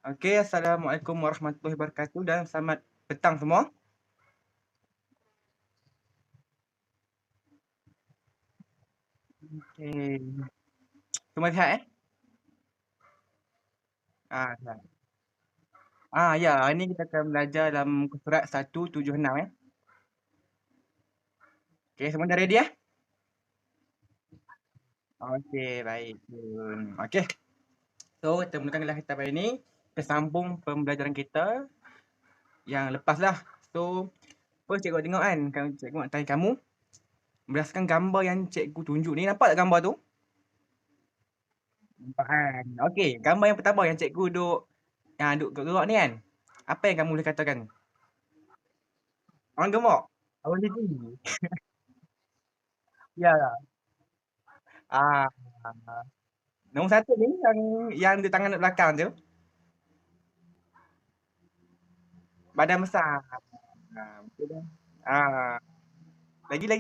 Oke, Assalamualaikum warahmatullahi wabarakatuh dan selamat petang semua. Okey, semua sihat sihat. Ya, hari ni kita akan belajar dalam muka surat 176 Okey, semua dah ready Okey, baik. Okey, so kita mulakan kelas kita hari ni. Kita sambung pembelajaran kita yang lepas lah. So, first cikgu tengok kan cikgu nak tanya kamu, berdasarkan gambar yang cikgu tunjuk ni, nampak tak gambar tu? Nampak kan? Okey, gambar yang pertama yang cikgu duk gerak ni kan, apa yang kamu boleh katakan? Orang gemuk? Orang tinggi? Ya. Ah, nombor satu ni yang di tangan belakang tu, badan besar. Betul dah. Ah, lagi?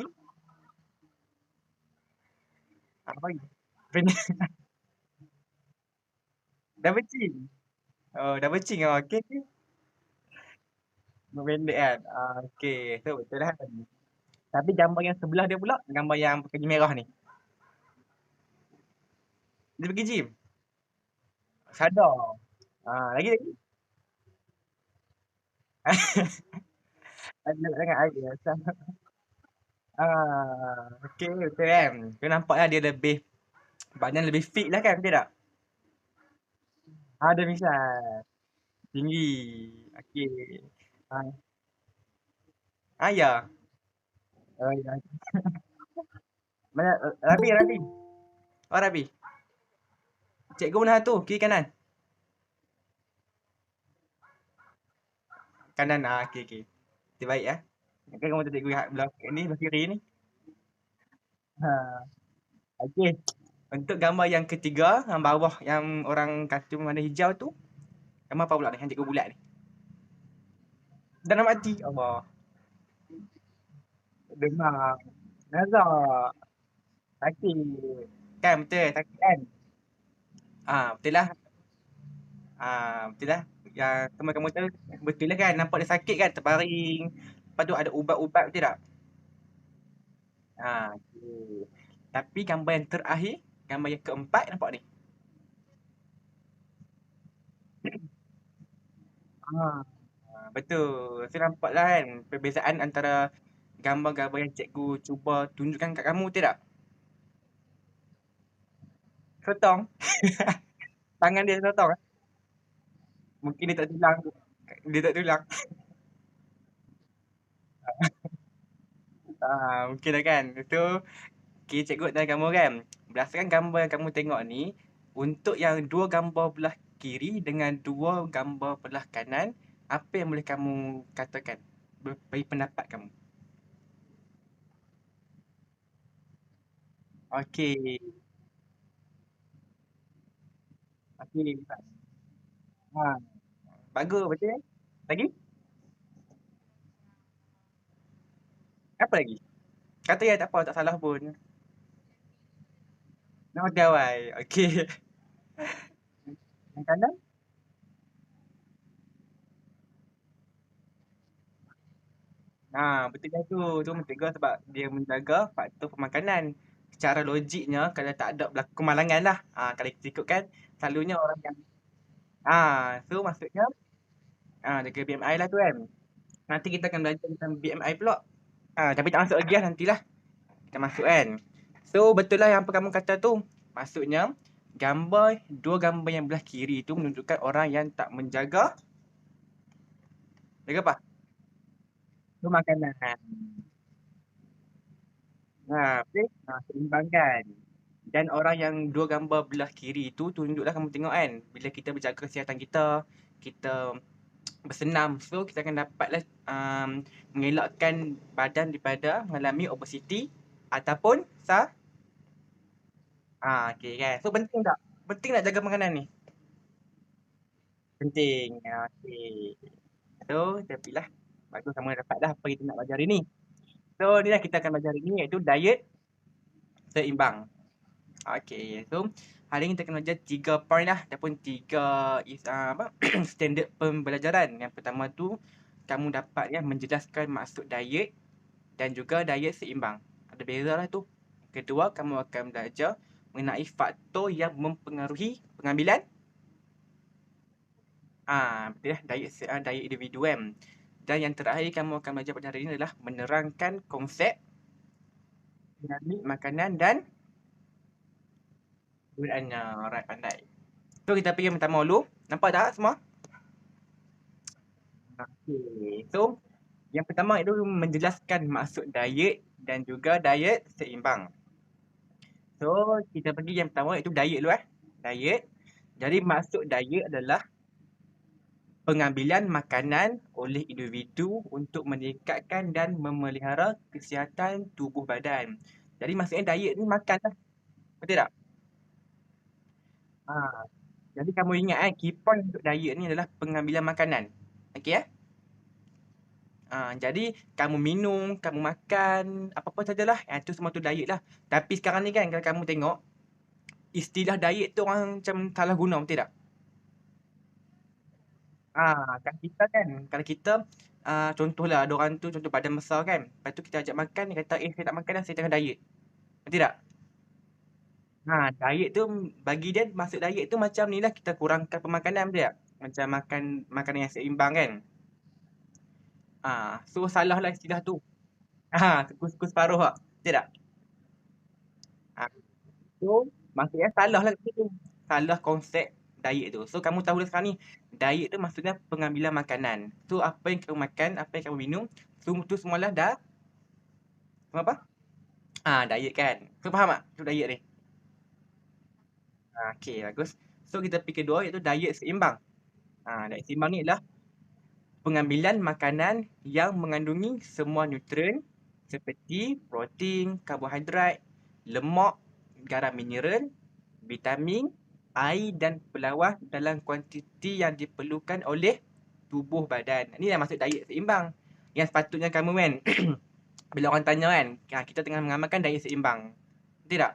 Apa lagi? Pendek, dah becing. Oh, dah becing okey okey. Pendek kan? Okey. So, betul dah kan? Tapi gambar yang sebelah dia pula, gambar yang pakai merah ni. Dia pergi gym? Sadar. Lagi? Ada sangat idea. Okey, betul kan? Kau nampak lah dia lebih, badan lebih fit lah kan, betul tak? Dia misal. Tinggi. Okey. Ah, ya. Oh, ya. Mana Rabi. Oh, Rabi. Cikgu mana tu? Kiri kanan? Kanan. Okey okey. Terbaik Kan kamu tu cikgu yang belah ni, belah kiri ni. Ha. Okey. Untuk gambar yang ketiga, yang bawah yang orang kartun warna hijau tu, gambar apa pula ni yang cikgu bulat ni? Dah nak mati. Allah. Demam. Nazak. Sakit. Kan betul, sakit kan? Betul lah. Betul lah. Yang teman kamu tu betul lah kan? Nampak dia sakit kan? Terbaring. Lepas tu ada ubat-ubat betul tak? Okey. Tapi gambar yang terakhir, gambar yang keempat nampak ni? Betul. Saya nampaklah kan perbezaan antara gambar-gambar yang cikgu cuba tunjukkan kat kamu betul tak? Sotong. Tangan dia sotong Mungkin dia tak tulang. Dia tak tulang. Mungkin lah kan. Itu okay, cikgu nak tanya kamu kan. Berdasarkan gambar yang kamu tengok ni, untuk yang dua gambar belah kiri dengan dua gambar belah kanan, apa yang boleh kamu katakan? Bagi pendapat kamu. Okey. Okey. Ha, bagus betul. Lagi? Apa lagi? Kata yang tak apa, tak salah pun. Nama gawai. Okey. Yang kanan? Betul dah tu. Tu mentegur sebab dia menjaga faktor pemakanan. Secara logiknya, kalau tak ada berlaku kemalangan lah. Kalau kita ikutkan, selalunya orang yang so maksudnya jaga BMI lah tu kan. Nanti kita akan belajar tentang BMI pula. Tapi tak masuk lagi lah nantilah. Kita masuk kan. So betul lah yang apa kamu kata tu. Maksudnya dua gambar yang belah kiri tu menunjukkan orang yang tak menjaga apa? Tu makanan. Betul. Seimbangkan. Dan orang yang dua gambar belah kiri tu tunjuklah kamu tengok kan. Bila kita berjaga kesihatan kita, kita bersenam. So kita akan dapatlah mengelakkan badan daripada mengalami obesiti ataupun okey kan. So penting tak? Penting nak jaga makanan ni? Penting. Okey. So, tapilah. Bagus kamu dah dapat dah apa kita nak belajar hari ni. So, ni lah kita akan belajar hari ni iaitu diet seimbang. Okey. So, hari ni kita kena belajar 3 point lah ataupun 3 apa standard pembelajaran. Yang pertama tu kamu dapat ya menjelaskan maksud diet dan juga diet seimbang. Ada beza lah tu. Kedua, kamu akan belajar mengenai faktor yang mempengaruhi pengambilan betul lah diet individu kan. Dan yang terakhir kamu akan belajar pada hari ini adalah menerangkan konsep dinamik makanan dan penggunaannya. Alright, pandai. So kita pergi yang pertama dulu. Nampak tak semua? Okay. So yang pertama itu menjelaskan maksud diet dan juga diet seimbang. So kita pergi yang pertama iaitu diet dulu Diet. Jadi maksud diet adalah pengambilan makanan oleh individu untuk meningkatkan dan memelihara kesihatan tubuh badan. Jadi maksudnya diet ni makan lah. Betul tak? Ha. Jadi kamu ingat key point untuk diet ni adalah pengambilan makanan. Okey jadi kamu minum, kamu makan, apa-apa sajalah. Itu semua tu diet lah. Tapi sekarang ni kan kalau kamu tengok, istilah diet tu orang macam salah guna, betul tak? Kan kita kan, kalau kita contohlah ada orang tu contoh badan besar kan. Lepas tu kita ajak makan, dia kata, saya tak makan dah, saya tengah diet. Betul tak? Diet tu bagi dia, maksud diet tu macam ni lah, kita kurangkan pemakanan, betul tak? Macam makan makanan yang seimbang kan. So salah lah istilah tu. Kus-kus paruh tak? Betul tak? Ah, So, maksudnya salah lah kat situ. Salah konsep diet tu. So, kamu tahu dah sekarang ni, diet tu maksudnya pengambilan makanan. So, apa yang kamu makan, apa yang kamu minum, semua tu semualah dah, apa? Diet kan. So, faham tak? Itu diet ni. Okay, bagus. So, kita pergi kedua iaitu diet seimbang. Diet seimbang ni adalah pengambilan makanan yang mengandungi semua nutrien seperti protein, karbohidrat, lemak, garam mineral, vitamin, air dan pelawah dalam kuantiti yang diperlukan oleh tubuh badan. Ini yang maksud diet seimbang. Yang sepatutnya kamu kan, bila orang tanya kan, kita tengah mengamalkan diet seimbang. Betul tak?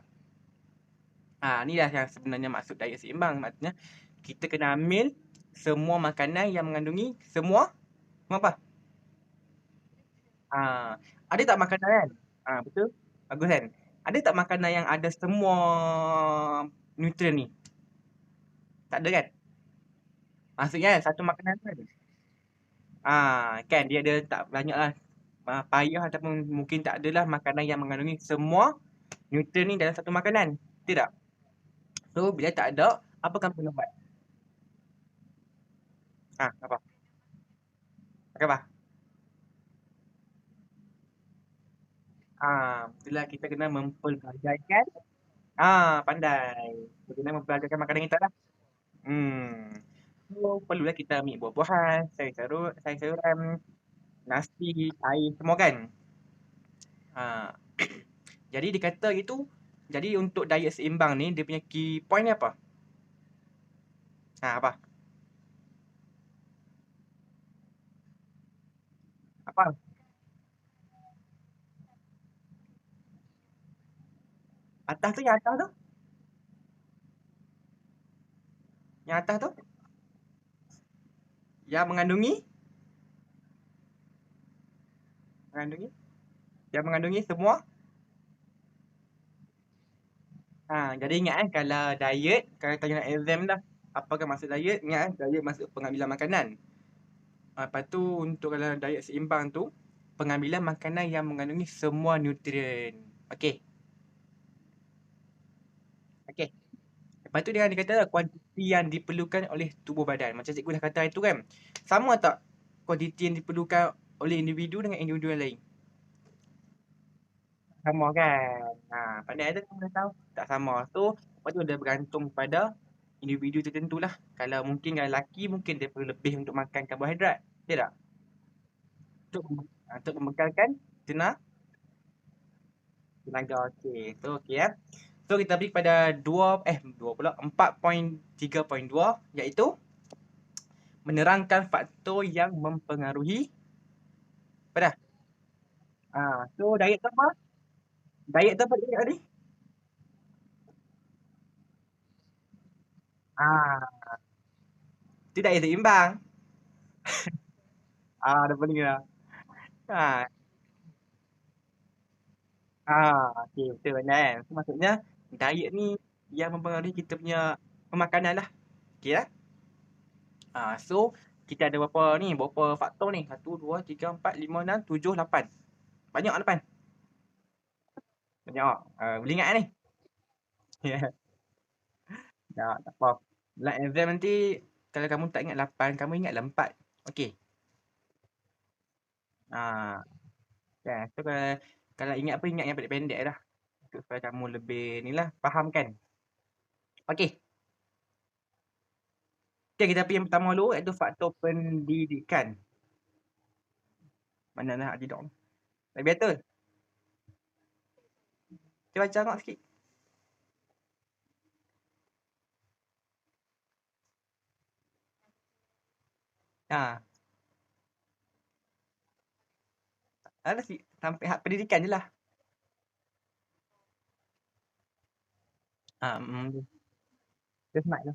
Inilah yang sebenarnya maksud diet seimbang. Maksudnya, kita kena ambil semua makanan yang mengandungi semua apa? Ada tak makanan kan? Betul? Bagus kan? Ada tak makanan yang ada semua nutrien ni? Tak ada kan? Maksudnya kan, satu makanan tu kan? Kan dia ada tak banyak lah payah ataupun mungkin tak adalah makanan yang mengandungi semua nutrien ni dalam satu makanan. Betul tak? So, bila tak ada, apa kamu kena buat? Apa? Pakai apa? Itulah kita kena mempelbagaikan. Pandai. Kita kena mempelbagaikan makanan kita lah. Hmm. So, perlulah kita ambil buah-buahan, sayur-sayuran, nasi, air, semua kan? Ha. Jadi dia kata gitu, jadi untuk diet seimbang ni, dia punya key point ni apa? Apa? Apa? Atas tu, yang atas tu? Yang atas tu? Yang mengandungi, yang mengandungi semua. Jadi ingat kalau diet, kalau tanya nak exam dah, apakah maksud diet? Ingat diet maksud pengambilan makanan. Lepas tu untuk kalau diet seimbang tu, pengambilan makanan yang mengandungi semua nutrien. Okey. Okey. Lepas tu dia kata kuantiti yang diperlukan oleh tubuh badan. Macam cikgu dah kata itu kan. Sama tak kuantiti yang diperlukan oleh individu dengan individu yang lain? Sama kan? Pandai tu kamu dah tahu. Tak sama. So, lepas tu dia bergantung pada individu tertentu lah. Kalau mungkin kalau lelaki, mungkin dia perlu lebih untuk makan karbohidrat. Betul tak? Untuk membekalkan tenaga. Okey. So, okey ya. So, kita pergi pada 2 pula, 4.3.2 iaitu menerangkan faktor yang mempengaruhi apa dah? So diet tu apa? Diet tu apa dia tadi? Ah, tidak ya seimbang. Ada pening lah. Ah, okey, betul kan. So, maksudnya diet ni yang mempengaruhi kita punya pemakanan lah. Okey lah. So kita ada berapa ni, berapa faktor ni? Satu, 2, 3, 4, 5, 6, 7, 8. Banyak tak 8? Banyak. Boleh ingat ni? Tak apa. Dalam exam nanti kalau kamu tak ingat 8, kamu ingatlah 4. Okey. Ah, kan. So kalau ingat apa, ingat yang pendek-pendek lah. Supaya kamu lebih ni lah, faham kan? Okey. Okey, kita pergi yang pertama dulu iaitu faktor pendidikan. Mana nak tidak? Lagi betul. Kita baca tengok sikit. Ha, ada sih sampai hak pendidikan je lah. Dia smart tu.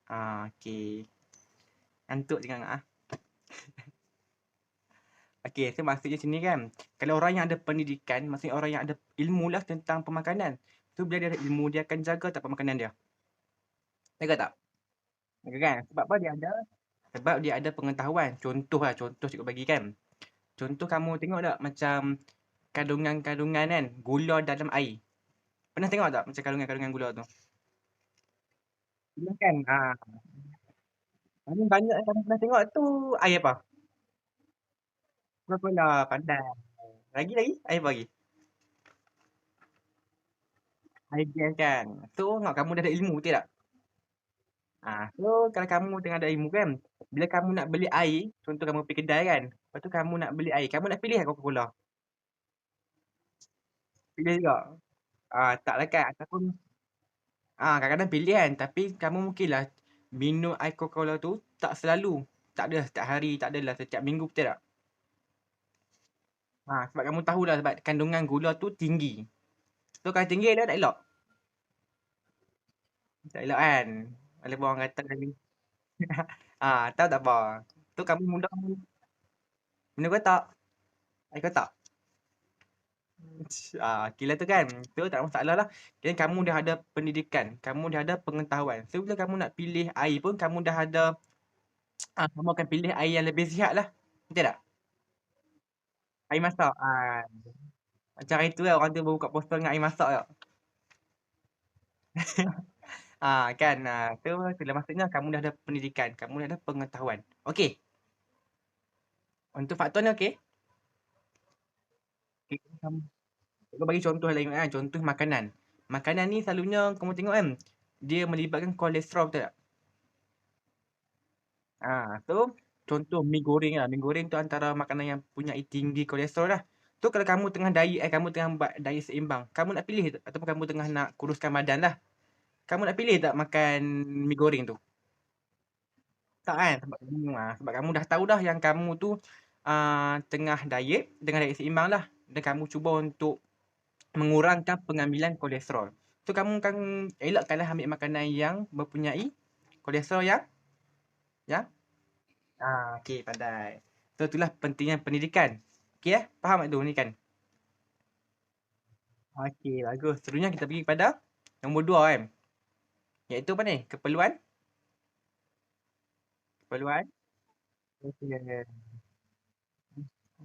Okey. Ngantuk jangan ah. Okey, so maksudnya sini kan, kalau orang yang ada pendidikan, maksudnya orang yang ada ilmu lah tentang pemakanan. So bila dia ada ilmu, dia akan jaga tak pemakanan dia? Jaga tak? Jaga kan? Sebab apa dia ada? Sebab dia ada pengetahuan. Contoh lah, contoh cikgu bagi kan. Contoh kamu tengok tak macam kandungan-kandungan kan, gula dalam air. Pernah tengok tak macam kandungan-kandungan gula tu? Pernah kan? Paling banyak yang kamu pernah tengok tu air apa? Coca-Cola, pandai. Lagi? Air apa lagi? Air gas kan? So, tengok kamu dah ada ilmu, betul tak? So kalau kamu tengah ada ilmu kan, bila kamu nak beli air, contoh kamu pergi kedai kan, lepas tu kamu nak beli air, kamu nak pilih tak Coca-Cola? Pilih juga? Taklah kan? Ataupun, kadang-kadang pilih kan, tapi kamu mungkinlah minum air Coca-Cola tu tak selalu. Tak ada setiap hari, tak adalah setiap minggu, betul tak? Sebab kamu tahulah sebab kandungan gula tu tinggi. So kalau tinggi dah tak elok. Tak elok kan? Walaupun orang kata tadi. Tahu tak apa? Tu kamu mudah minum kotak. Air kotak. Kira tu kan. Tu tak ada masalah lah. Kira kamu dah ada pendidikan. Kamu dah ada pengetahuan. So bila kamu nak pilih air pun kamu dah ada, kamu akan pilih air yang lebih sihat lah. Betul tak? Air masak. Macam hari tu lah orang tu buka poster dengan air masak tak? Kan. Tu lah maksudnya kamu dah ada pendidikan. Kamu dah ada pengetahuan. Okey. Untuk faktor ni okey. Okay. Cikgu bagi contoh lain kan. Contoh makanan. Makanan ni selalunya kamu tengok kan. Dia melibatkan kolesterol betul tak? So contoh mi goreng lah. Mi goreng tu antara makanan yang punya tinggi kolesterol lah. Tu kalau kamu tengah diet, kamu tengah buat diet seimbang, kamu nak pilih tak? Ataupun kamu tengah nak kuruskan badan lah. Kamu nak pilih tak makan mi goreng tu? Tak kan? Sebab kamu dah tahu dah yang kamu tu tengah diet seimbang lah. Dan kamu cuba untuk mengurangkan pengambilan kolesterol. So kamu kan elakkanlah ambil makanan yang mempunyai kolesterol yang okey, pandai. So itulah pentingnya pendidikan. Okey faham tak tu ni kan? Okey, bagus. Seterusnya kita pergi kepada nombor 2 kan. Iaitu apa ni? Keperluan. Okey.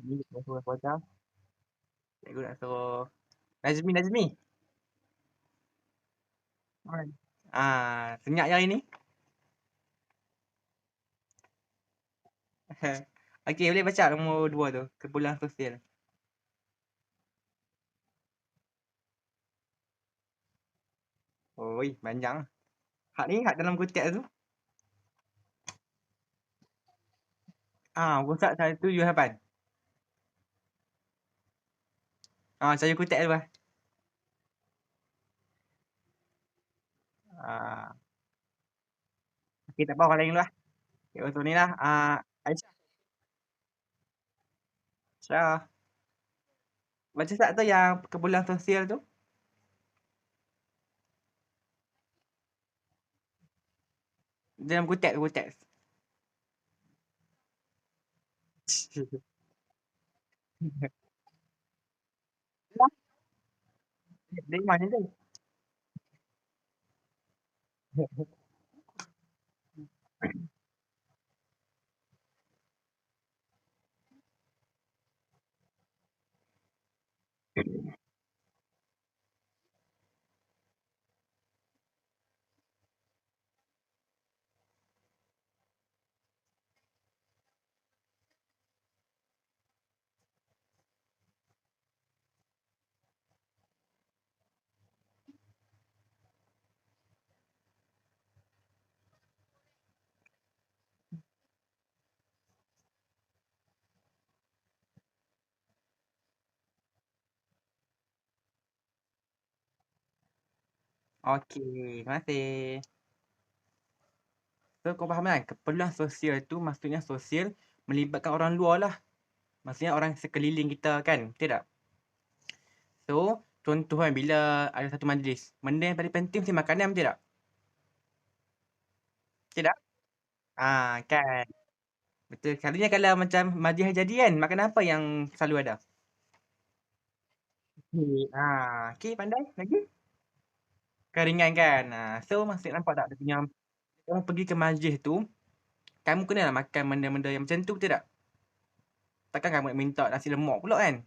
Ni kita suruh pecah. Cikgu nak suruh Nazmi. Alright. Senyap je hari ni. Okey, boleh baca nombor 2 tu, keperluan sosial. Oi, panjang. Hak ni hak dalam kutiap tu. Pusat 178. Saya kutiap tu lah. Ah, okey tak apa orang lain dulu lah. Okay, untuk ni lah, Aisyah. Aisyah, baca tak tu yang perkumpulan sosial tu? Dalam buku teks, buku teks. Lah, dari mana tu? Okey, terima kasih. So, kau faham kan? Keperluan sosial tu maksudnya sosial melibatkan orang luar lah. Maksudnya orang sekeliling kita kan, betul tak? So, contoh kan bila ada satu majlis, benda yang paling penting mesti makanan, betul tak? Betul tak? Kan. Betul. Selalunya kalau macam majlis jadi kan, makanan apa yang selalu ada? Okey. Okey, pandai. Lagi? Keringan kan. So, maksud nampak tak dia punya, kamu pergi ke majlis tu, kamu kenalah makan benda-benda yang macam tu, betul tak? Takkan kamu nak minta nasi lemak pula kan?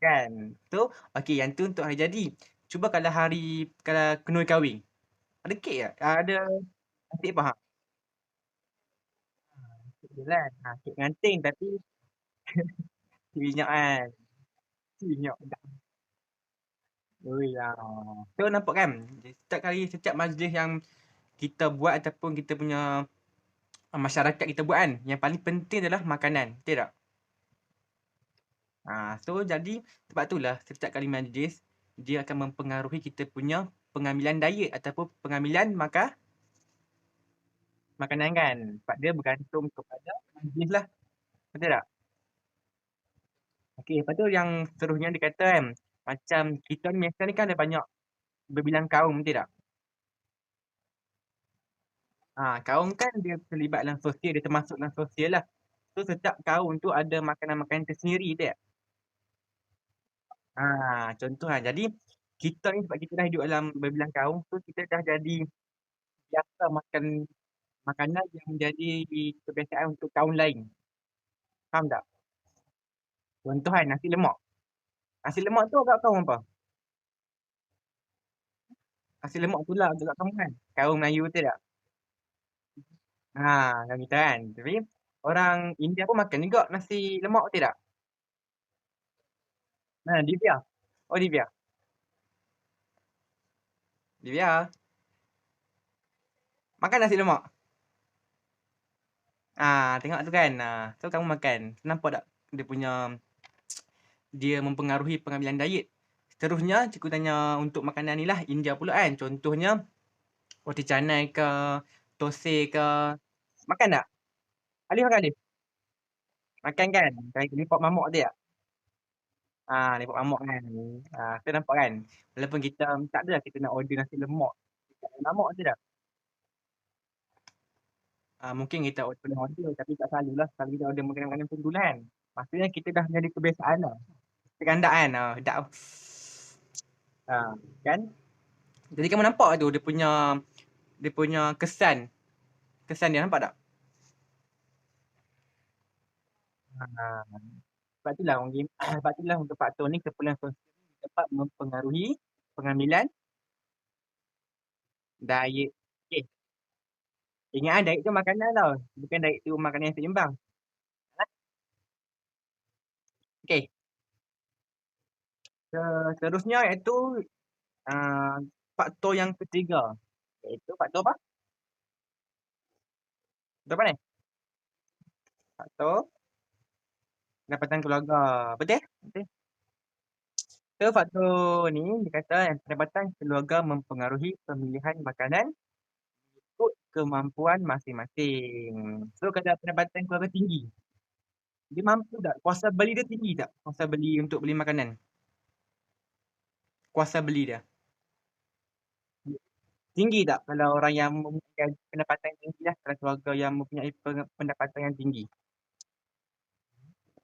Kan. So, okey yang tu untuk hari jadi. Cuba kalau kenuri kahwin. Ada kek tak? Ada nasi apa? Kek je lah. Kek nganting tapi minyak kan. Minyak. Ui, so nampak kan? Setiap kali, setiap majlis yang kita buat ataupun kita punya masyarakat kita buat kan, yang paling penting adalah makanan. Betul tak? So jadi sebab itulah setiap kali majlis dia akan mempengaruhi kita punya pengambilan diet ataupun pengambilan makanan kan. Sebab dia bergantung kepada majlis lah. Betul tak? Okey, lepas tu yang seterusnya dia kata kan, macam kita ni Malaysia ni kan ada banyak berbilang kaum, betul tak? Kaum kan dia terlibat dalam sosial, dia termasuk dalam sosial lah. So setiap kaum tu ada makanan-makanan tersendiri, betul tak? Contoh lah. Jadi kita ni sebab kita dah hidup dalam berbilang kaum, so kita dah jadi biasa makan makanan yang menjadi kebiasaan untuk kaum lain. Faham tak? Contoh kan nasi lemak. Nasi lemak tu agak kaum apa? Nasi lemak tu lah agak kaum kan? Kaum Melayu betul tak? Kaum kita kan. Tapi orang India pun makan juga nasi lemak betul tak? Divya. Oh Divya. Divya. Makan nasi lemak. Tengok tu kan. So kamu makan. Nampak tak dia punya, dia mempengaruhi pengambilan diet. Seterusnya cikgu tanya untuk makanan ni lah India pula kan. Contohnya roti canai ke, thosai ke. Makan tak? Alif makan Alif? Makan kan? Kayak lepak mamak tu tak? Lepak mamak kan. Kita nampak kan? Walaupun kita tak adalah kita nak order nasi lemak. Dekat mamak tu tak? Mungkin kita pernah order tapi tak selalulah. Kalau kita order makanan-makanan macam tu lah kan. Maksudnya kita dah jadi kebiasaan lah. Tergandak kan? Sedap. Kan? Jadi kamu nampak tu dia punya kesan. Kesan dia nampak tak? Ah, Sebab itulah orang game, sebab itulah untuk faktor ni keperluan sosial ni dapat mempengaruhi pengambilan diet. Okey, ingat diet tu makanan tau. Bukan diet tu makanan yang seimbang. Okey, seterusnya iaitu ah, faktor yang ketiga. Iaitu faktor apa? Faktor apa ni? Faktor pendapatan keluarga. Betul? Betul. So, faktor ni dia kata yang pendapatan keluarga mempengaruhi pemilihan makanan ikut kemampuan masing-masing. So, kalau pendapatan keluarga tinggi, dia mampu tak? Kuasa beli dia tinggi tak? Kuasa beli untuk beli makanan. Kuasa beli dia. Tinggi tak kalau orang yang mempunyai pendapatan tinggi lah, kalau keluarga yang mempunyai pendapatan yang tinggi.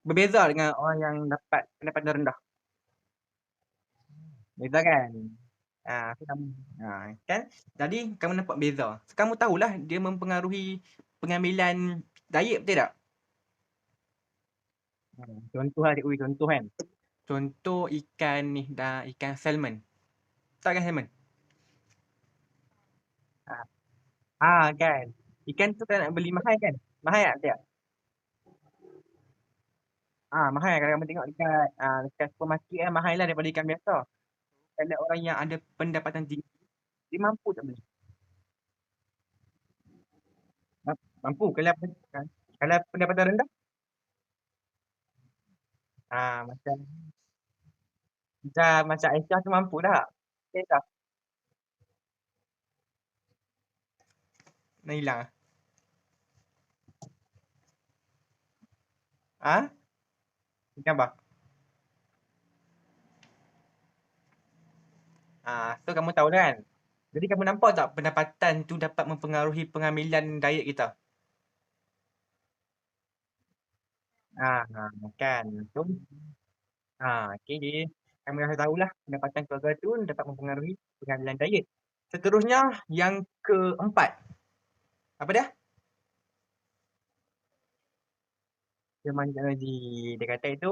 Berbeza dengan orang yang dapat pendapatan rendah. Beza kan? So kamu, kan? Jadi kamu nampak beza. So, kamu tahulah dia mempengaruhi pengambilan diet betul tak? Contoh lah dia contoh kan. Contoh ikan ni dah ikan salmon. Tak kan salmon? Ah, kan. Ikan tu kalau nak beli mahal kan? Mahal tak? Tak. Mahal kalau kamu tengok dekat supermarket kan mahal lah daripada ikan biasa. Kalau orang yang ada pendapatan tinggi, dia mampu tak beli? Mampu. Kalau pendapatan rendah, macam macam Aisyah tu mampu tak? Okay tak? Nak hilang ah. Ha? Ikan apa? So kamu tahu kan? Jadi kamu nampak tak pendapatan tu dapat mempengaruhi pengambilan diet kita? Ah, kan. So, okay, jadi kamu dah tahulah pendapatan keluarga tu dapat mempengaruhi pengambilan diet. Seterusnya yang keempat. Apa dia? Kemajuan teknologi. Dia kata itu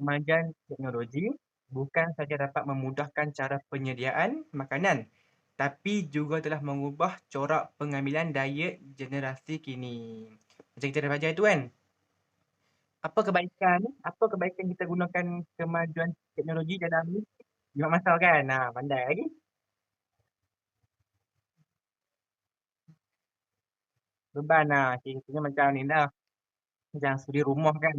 kemajuan teknologi bukan saja dapat memudahkan cara penyediaan makanan, tapi juga telah mengubah corak pengambilan diet generasi kini. Macam kita dah belajar itu kan? Apa kebaikan kita gunakan kemajuan teknologi dalam ni? 5 masa kan? Pandai lagi. Beban contohnya macam ni dah. Macam suri rumah kan.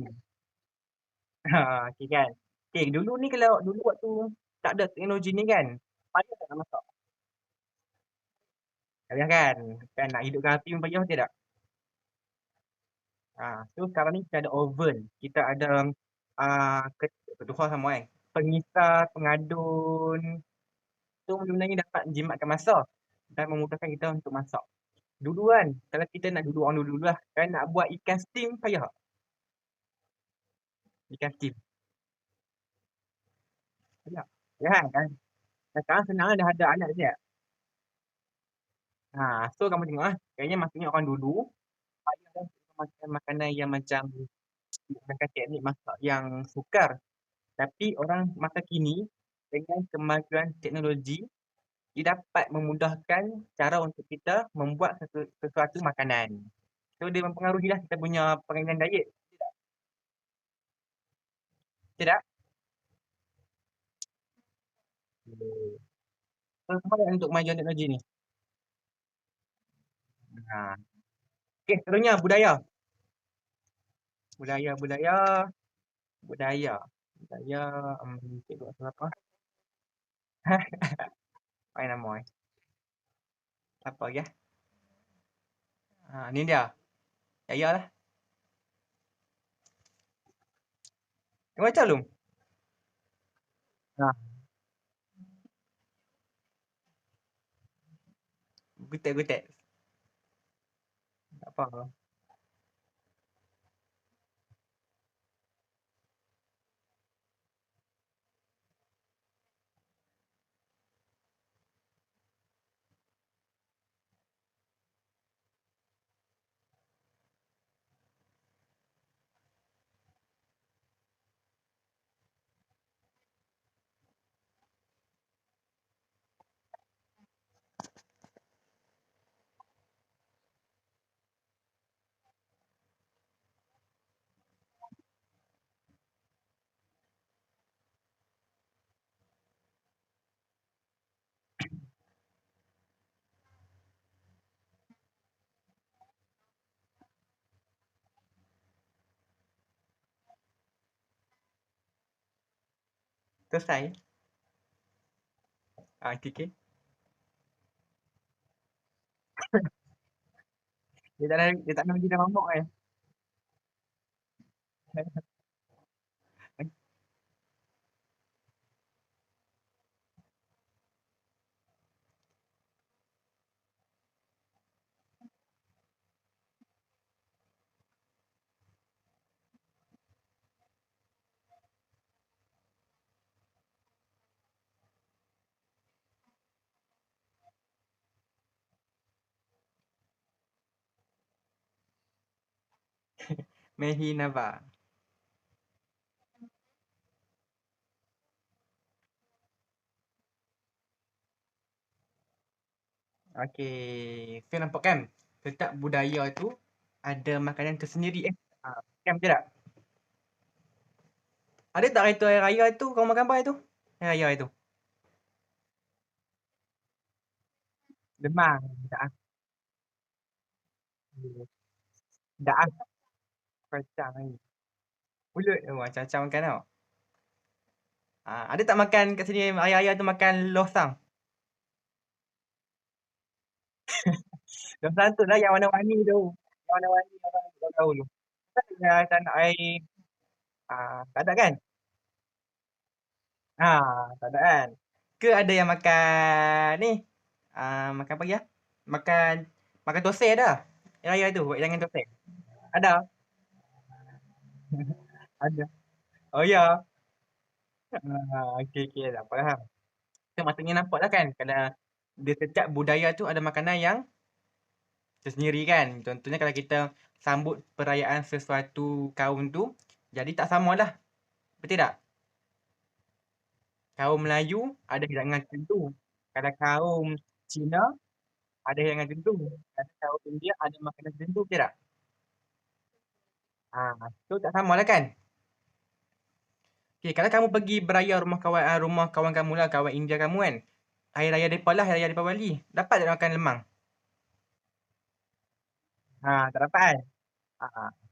Okay kan. Okay, dulu ni kalau dulu waktu tak ada teknologi ni kan, payah tak nak masak? Payah kan? Kan nak hidupkan api pun payah tidak? So sekarang ni kita ada oven, kita ada ketuhar sama kan. Pengisar, pengadun, tu benda ni dapat jimatkan masa dan memudahkan kita untuk masak. Dulu kan, kalau kita nak dulu orang dulu lah, kan nak buat ikan steam payah tak? Ikan steam. Payah. Ya kan? Dan sekarang senang lah, dah ada alat je. So kamu tengok kayaknya maksudnya orang dulu payah dah makan makanan yang macam menggunakan teknik masak yang sukar. Tapi orang masa kini dengan kemajuan teknologi, dia dapat memudahkan cara untuk kita membuat sesuatu makanan. So dia mempengaruhilah kita punya pengambilan diet. Tidak? Hmm. So, sama dengan untuk kemajuan teknologi ni. Ha. Okay, seterusnya budaya. Budaya, budaya, budaya. Budaya, cikgu asal apa? Apa nama eh? Apa ya? Ni dia. Ya lah. Kau baca belum? Ha. Gutek-gutek. Tak apa. Selesai. Okey, okey. Dia tak nak bagi dah mamak kan? Mehi Nava. Okey. So nampak kan? Setiap budaya tu ada makanan tersendiri kan betul tak? Ada tak hari tu hari raya tu kau makan apa hari tu? Hari raya hari tu? Lemang. Tak ah. Tak ah. Kacang ni. Pulut tu macam-macam makan tau. Ada tak makan kat sini hari raya tu makan losang? Losang tu lah yang warna-warni tu. Yang warna-warni orang tak tahu tu. Tak ada tanah air. Tak ada kan? Tak ada kan? Ke ada yang makan ni? Makan apa lagi ah? Makan makan thosai ada. Hari raya tu buat hidangan thosai. Ada. Ada. Oh ya. Okey okey tak apa lah. So, maksudnya nampak lah kan kalau di setiap budaya tu ada makanan yang tersendiri kan. Contohnya kalau kita sambut perayaan sesuatu kaum tu, jadi tak samalah. Betul tak? Kaum Melayu ada hidangan tertentu. Kalau kaum Cina ada hidangan tertentu. Kalau kaum India ada makanan tertentu. Betul tak? Tu tak samalah kan? Okay, kalau kamu pergi beraya rumah kawan kamu lah, kawan India kamu kan. Hari raya depa lah, hari raya depa Bali. Dapat tak makan lemang? Tak dapat kan?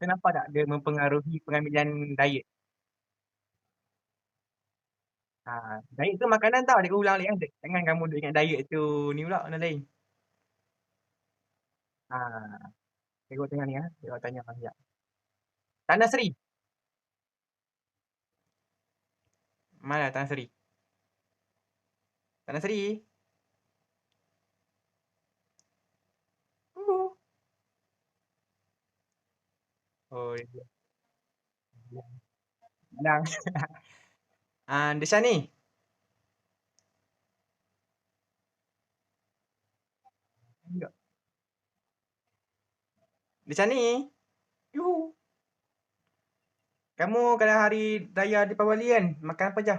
Kenapa tak dia mempengaruhi pengambilan diet? Diet tu makanan tau, dia ulang lagi kan. Jangan kamu duk ingat diet tu ni pula benda lain. Tengok tengah ni tengok tanya sekejap. Tanah Seri. Mana Tanah Seri? Tanah Seri. Uh. Oh, dia bilang. Desa ni. Desa ni. Yuhu. Kamu kalau hari raya di Bali kan, makan apa je?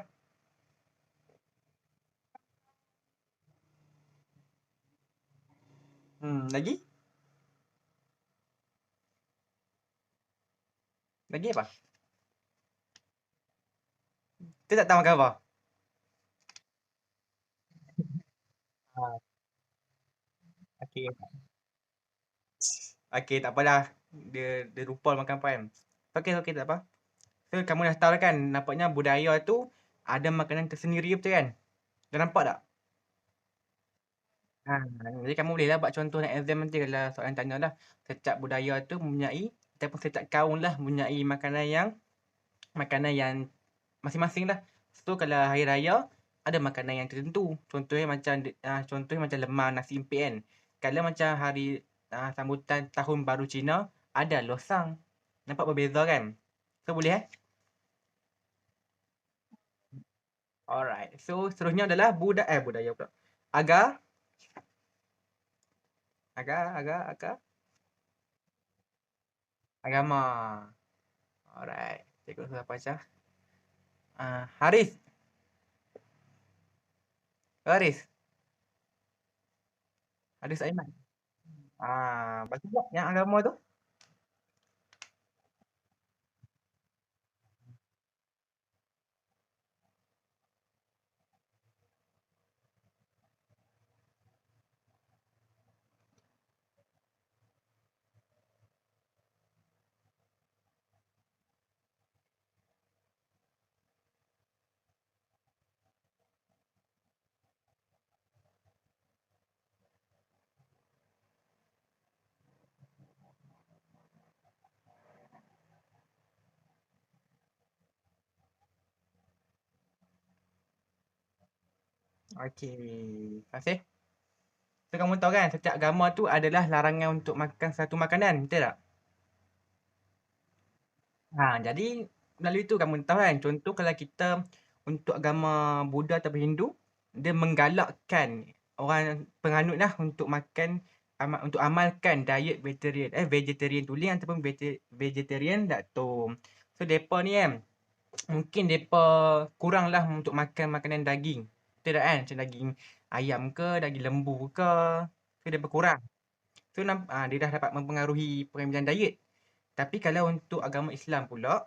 Lagi? Lagi apa? Kita tak tahu makan apa. Ah, okey. Okey, tak apalah. Dia lupa makan apa kan. Okey, okey, tak apa. So, kamu dah tahu lah kan, nampaknya budaya tu ada makanan tersendiri betul kan? Dah nampak tak? Jadi kamu bolehlah buat contoh nak exam nanti kalau soalan tanya lah. Setiap budaya tu mempunyai, ataupun setiap kaum lah mempunyai makanan yang masing-masing lah. So, kalau hari raya, ada makanan yang tertentu. Contohnya macam lemang nasi impit kan. Kalau macam hari sambutan tahun baru Cina, ada losang. Nampak berbeza kan? So, boleh eh? Alright. So, seterusnya adalah budaya pula. Agar, agar, agama. Alright. Cikgu sudah baca. Haris. Haris. Haris Aiman. Baca tak yang agama tu? Okey. Terima kasih. So, kamu tahu kan setiap agama tu adalah larangan untuk makan satu makanan, betul tak? Jadi melalui tu kamu tahu kan, contoh kalau kita untuk agama Buddha ataupun Hindu, dia menggalakkan orang penganut lah untuk makan untuk amalkan diet vegetarian tulen ataupun vegetarian tak tu. So depa ni kan, mungkin depa kuranglah untuk makan makanan daging. Betul tak kan? Macam daging ayam ke, daging lembu ke, so depa kurang. So dia dah dapat mempengaruhi pengambilan diet. Tapi kalau untuk agama Islam pula,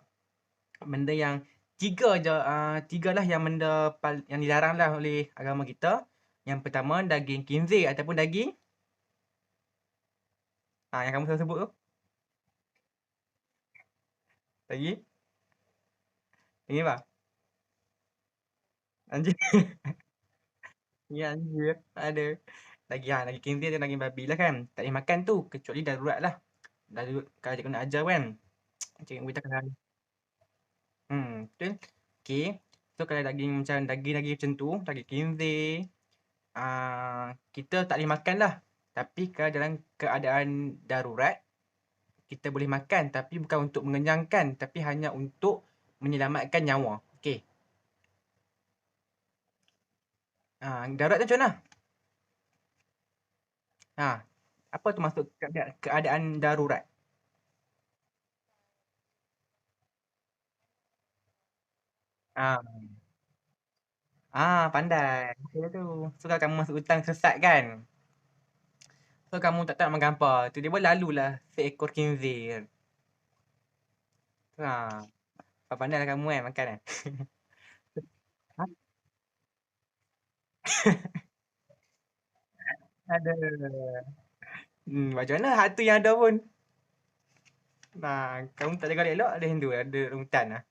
benda yang tiga lah yang benda yang dilarang lah oleh agama kita. Yang pertama daging khinzir ataupun daging yang kamu selalu sebut tu. Daging daging apa? Anjing. Ya anjing. Ada. Daging khinzir dan daging babi lah kan. Tak boleh makan tu kecuali darurat lah. Darurat kalau cikgu nak ajar kan. Cikgu kita kena betul. Okey. So kalau daging macam daging-daging macam tu, daging khinzir, kita tak boleh makan lah. Tapi kalau dalam keadaan darurat, kita boleh makan tapi bukan untuk mengenyangkan tapi hanya untuk menyelamatkan nyawa. Okey. Darurat tu macam mana? Ha, apa tu maksud keadaan darurat? Ah, pandai. Okey tu. So kalau kamu masuk hutan sesat kan. So kamu tak tahu nak makan apa. Tiba-tiba lalulah seekor khinzir. Ha, pandai lah kamu kan makan kan. Ha? Ada. Macam mana hatu yang ada pun. Kamu tak jaga elok ada Hindu, ada hutan lah.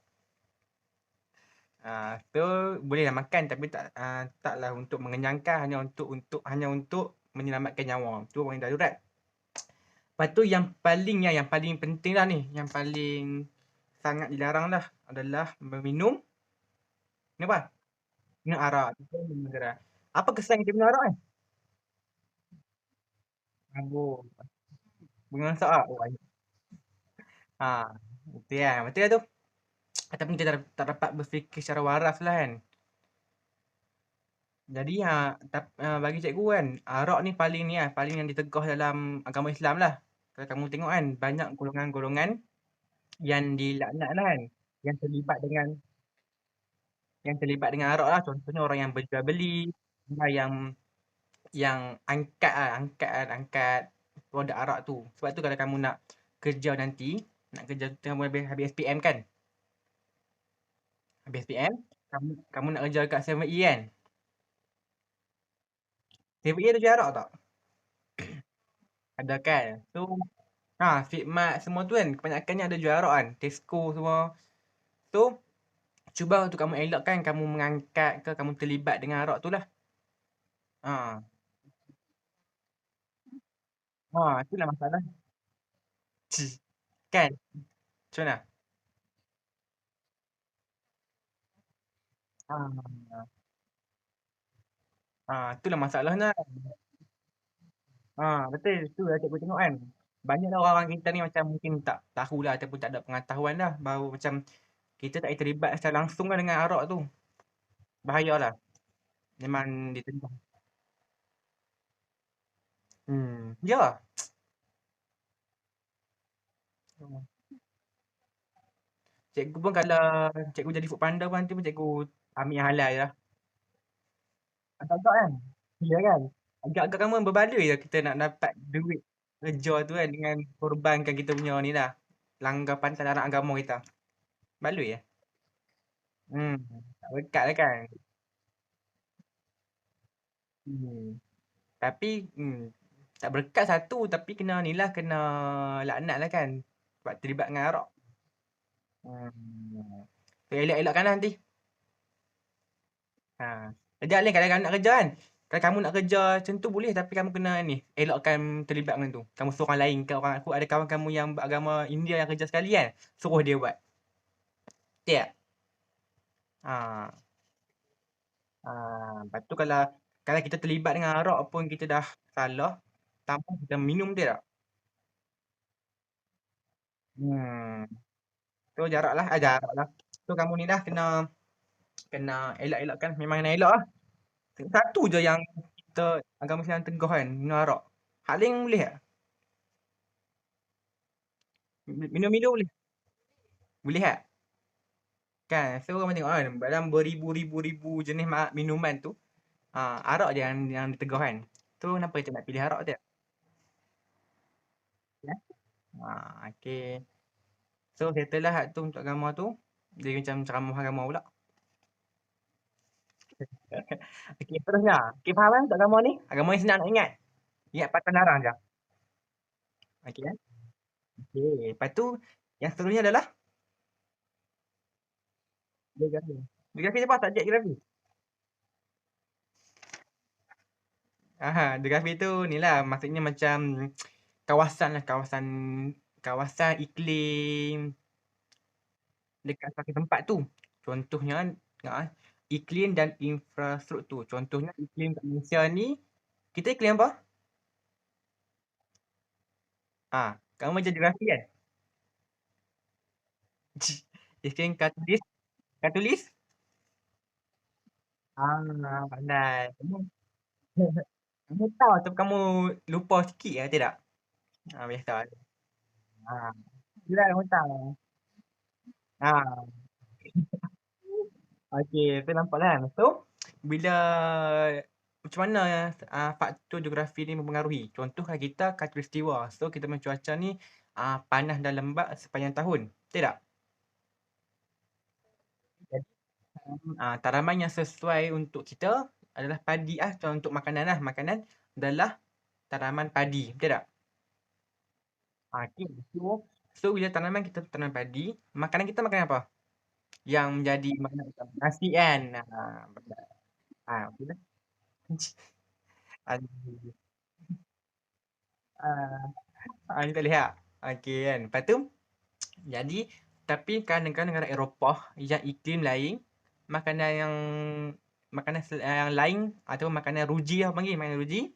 So bolehlah makan tapi taklah untuk mengenyangkan, hanya untuk menyelamatkan nyawa. Tu orang yang darurat. Lepas tu yang paling penting lah ni, yang paling sangat dilarang lah adalah meminum ni apa? Minum arak. Kita minum arak. Apa kesan kita minum arak kan? Mabuk. Mengasak ah. Oh, ha, betul kan? Betul lah tu. Ataupun kita tak dapat berfikir secara waras lah kan. Jadi bagi cikgu kan, arak ni paling yang ditegah dalam agama Islam lah. Kalau kamu tengok kan, banyak golongan-golongan yang dilaknat lah kan. Yang terlibat dengan yang terlibat dengan arak lah. Contohnya orang yang berjual beli, orang yang angkat produk arak tu. Sebab tu kalau kamu nak kerja nanti, nak kerja kamu habis SPM kan. Habis SPM, kamu nak kerja kat 7E kan. 7E ada jual arak tak? Ada kan? So, Fitmart semua tu kan kebanyakannya ada jual arak kan. Tesco semua. So, cuba untuk kamu elakkan kamu mengangkat ke kamu terlibat dengan arak tu lah. Ha. Itulah masalah. Kan? Macam mana? Ah, itulah masalahnya. Betul. Tu lah cikgu tengok kan. Banyaklah orang-orang kita ni macam mungkin tak tahulah ataupun tak ada pengetahuan lah. Baru macam kita tak boleh terlibat secara langsung lah dengan arak tu. Bahayalah. Memang ditentang. Ya. Cikgu pun kalau cikgu jadi food panda pun nanti pun cikgu ambil yang halal je lah. Agak-agak kan? Ya kan? Agak-agak kamu berbaloi lah kita nak dapat duit kerja tu kan dengan korbankan kita punya ni lah. Langgar pantas anak agama kita. Baloi ya? Hmm. Tak berkat lah kan? Hmm. Tapi tak berkat satu tapi kena ni lah, kena laknat lah kan? Sebab terlibat dengan arak. Hmm. So, elak-elakkan lah nanti. Ha. Jadi Alin kalau kamu nak kerja kan, kalau kamu nak kerja macam tu boleh tapi kamu kena ni, elakkan terlibat dengan tu. Kamu suruh orang lain ke orang aku ada kawan kamu yang beragama India yang kerja sekali kan, suruh dia buat. Betul tak? Ha. Lepas tu kalau kita terlibat dengan arak pun kita dah salah, tanpa kita minum dia tak? Hmm, tu jarak lah. Tu kamu ni dah kena kena elak-elakkan, memang kena elak lah. Satu je yang kita agama Islam teguh kan, minum arak. Hak lain boleh tak? Minum-minum boleh? Boleh tak? Kan, so orang tengok kan, dalam beribu-ribu-ribu jenis minuman tu, arak je yang ditegah kan. Tu kenapa kita nak pilih arak je? Ya. Okay. So, settle lah hak tu untuk agama tu. Dia macam ceramah agama pula. Okay, terusnya. Okay, faham kan untuk agama ni? Agama ni senang nak ingat. Ingat patah larang je. Okay, kan? Okay. Lepas tu, yang seterusnya adalah geografi. Geografi apa? Subjek geografi? Geografi tu ni lah. Maksudnya macam kawasan lah. Kawasan iklim dekat satu tempat tu. Contohnya, ah, iklim dan infrastruktur. Contohnya, iklim kat Malaysia ni, kita iklim apa? Kamu macam geografi kan? Iklim katulis. Katulis? Pandai. Kamu tahu atau kamu lupa sikit ya, tidak? Biasa. Ah, Tidak, kamu tahu. Ah, okey, tu nampak kan. So, bila macam mana faktor geografi ni mempengaruhi? Contoh kalau kita khatulistiwa. So, kita punya cuaca ni panas dan lembap sepanjang tahun. Tidak? Jadi, tanaman yang sesuai untuk kita adalah padi untuk makanan lah. Makanan adalah tanaman padi. Betul tak? Okay. So, bila tanaman kita tanam padi, makanan kita makan apa? Yang menjadi makanan utama. Nasi kan? Benar. Okey lah. Aduh. Ah, Ni tak lihat. Okey kan. Lepas tu, jadi, tapi kan negara-negara Eropah yang iklim lain, makanan yang yang lain atau makanan ruji lah panggil, makanan ruji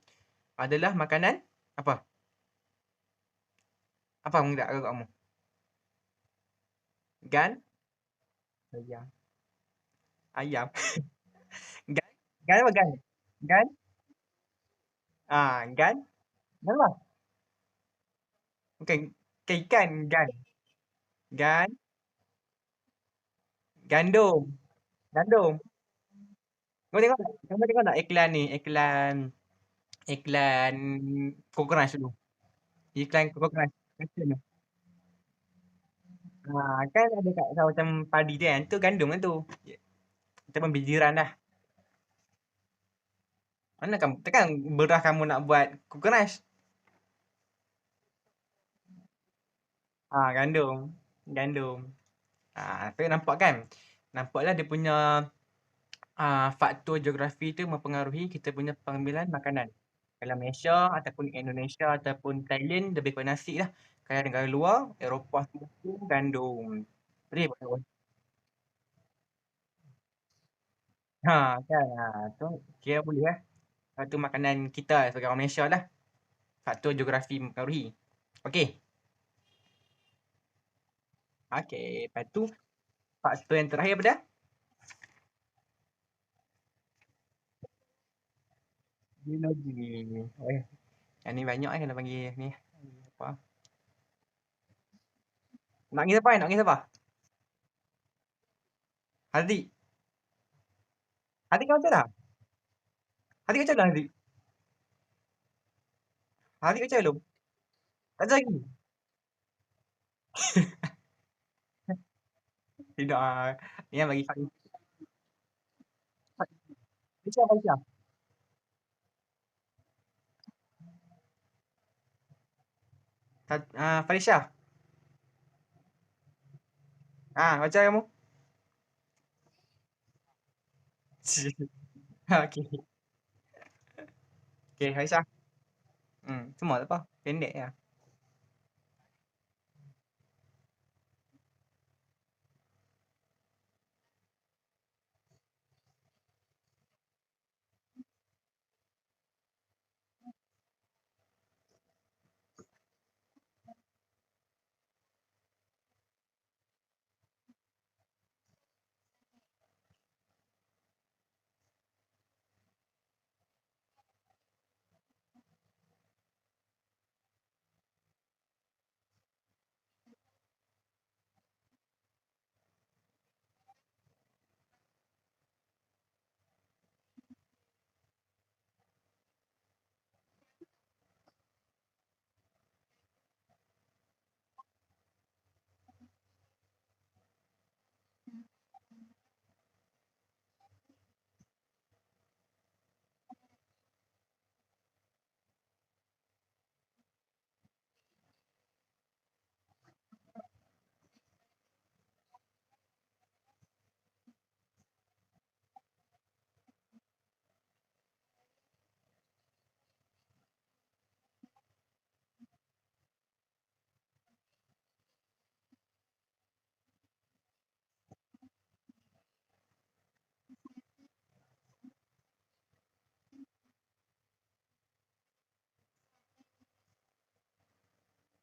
adalah makanan apa? Apa kamu tak kamu? Gan? Ayam. Ayam. Gan? Gan apa gan? Gan? Gan? Gan apa? Bukan ikan, gan. Gan, gandum. Gandum. Kamu tengok tak iklan ni, iklan Coconut dulu. Iklan Coconut. Kasian tu. Kan ada kat macam padi tu kan, tu gandum kan tu. Kita pun berjiran dah. Mana kamu, takkan beras kamu nak buat Coconut? Gandum. Gandum. Tu nampak kan? Nampaklah dia punya faktor geografi tu mempengaruhi kita punya pengambilan makanan. Kalau Malaysia ataupun Indonesia ataupun Thailand lebih kepada nasi lah. Kalau negara luar, Eropah tu gandum. Jadi, kan. Tu kira boleh lah. Satu makanan kita sebagai orang Malaysia lah. Faktor geografi mempengaruhi. Okey. Okey. Lepas tu, faktor yang terakhir pada biologi. Yang ni banyak kena panggil ni. Apa? Nak panggil siapa? Nak panggil siapa? Haziq. Haziq kau macam dah? Haziq macam dah Haziq? Haziq macam belum? Tak ada lagi? Tidak. Yang bagi Farisha. Farisha. Baca kamu. Okey. Okey, Farisha. Semua tak apa. Pendek ya.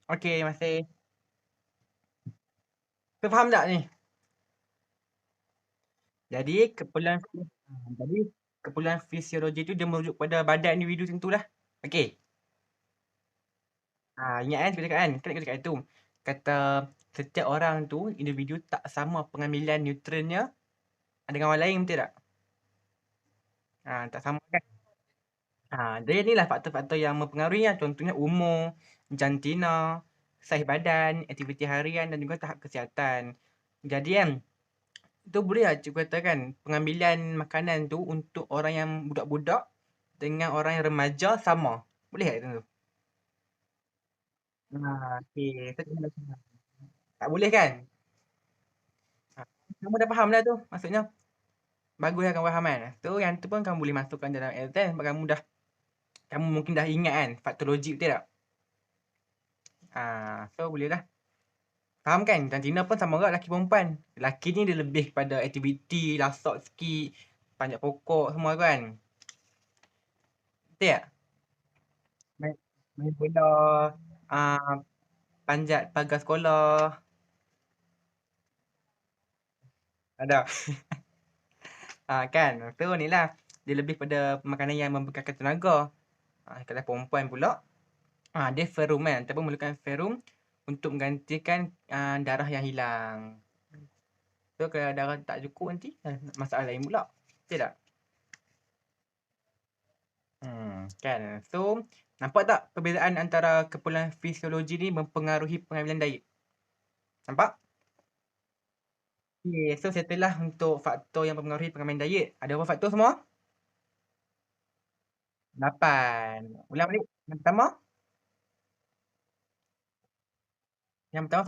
Okey, masih. Tu faham tak ni? Jadi jadi keperluan fisiologi tu dia merujuk pada badan individu tertentulah. Okey. Ingat kan aku cakap kan? Kan aku cakap itu. Kata setiap orang tu, individu tak sama pengambilan nutriennya dengan orang lain, betul tak? Tak sama kan? Jadi inilah faktor-faktor yang mempengaruhinya. Contohnya umur, jantina, saiz badan, aktiviti harian dan juga tahap kesihatan. Jadi kan, itu boleh lah cikgu katakan pengambilan makanan tu untuk orang yang budak-budak dengan orang yang remaja sama. Boleh tak itu? Okey. Tak boleh kan? Ha, Kamu dah faham dah tu. Maksudnya baguslah kamu faham kan. So yang tu pun kamu boleh masukkan dalam exam sebab kamu mungkin dah ingat kan faktor logik betul tak? So boleh lah. Faham kan? Dan Tina pun sama juga lelaki perempuan. Lelaki ni dia lebih kepada aktiviti, lasak sikit, panjat pokok semua kan. Betul tak? Main, main bola, ah, panjat pagar sekolah. Ada. Kan? So ni lah. Dia lebih pada makanan yang membekalkan tenaga. Kalau perempuan pula, dia ferum kan. Ataupun memerlukan ferum untuk menggantikan darah yang hilang. So kalau darah tak cukup nanti, masalah lain pula. Betul tak? Kan. So, nampak tak perbezaan antara keperluan fisiologi ni mempengaruhi pengambilan diet? Nampak? Okay, so setelah untuk faktor yang mempengaruhi pengambilan diet. Ada berapa faktor semua? 8. Ulang balik. Yang pertama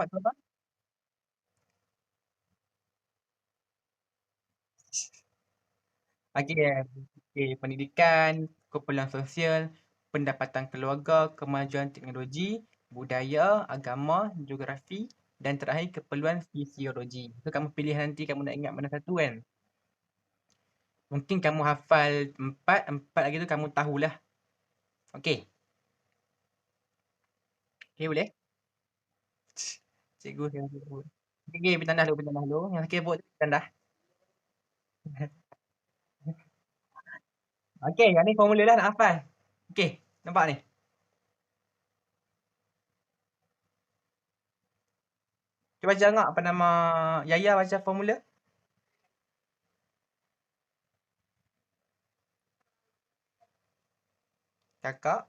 faktor apa? Okey, pendidikan, keperluan sosial, pendapatan keluarga, kemajuan teknologi, budaya, agama, geografi dan terakhir keperluan fisiologi. So kamu pilih nanti kamu nak ingat mana satu kan? Mungkin kamu hafal 4, 4 lagi tu kamu tahulah. Okey. Okey boleh? Cikgu yang sebut. Okey, pindah dulu. Yang keyboard tu pindah. Okey, yang ni formula dah nak hafal. Okey, nampak ni. Cuba baca tengok apa nama Yaya baca formula. Kakak.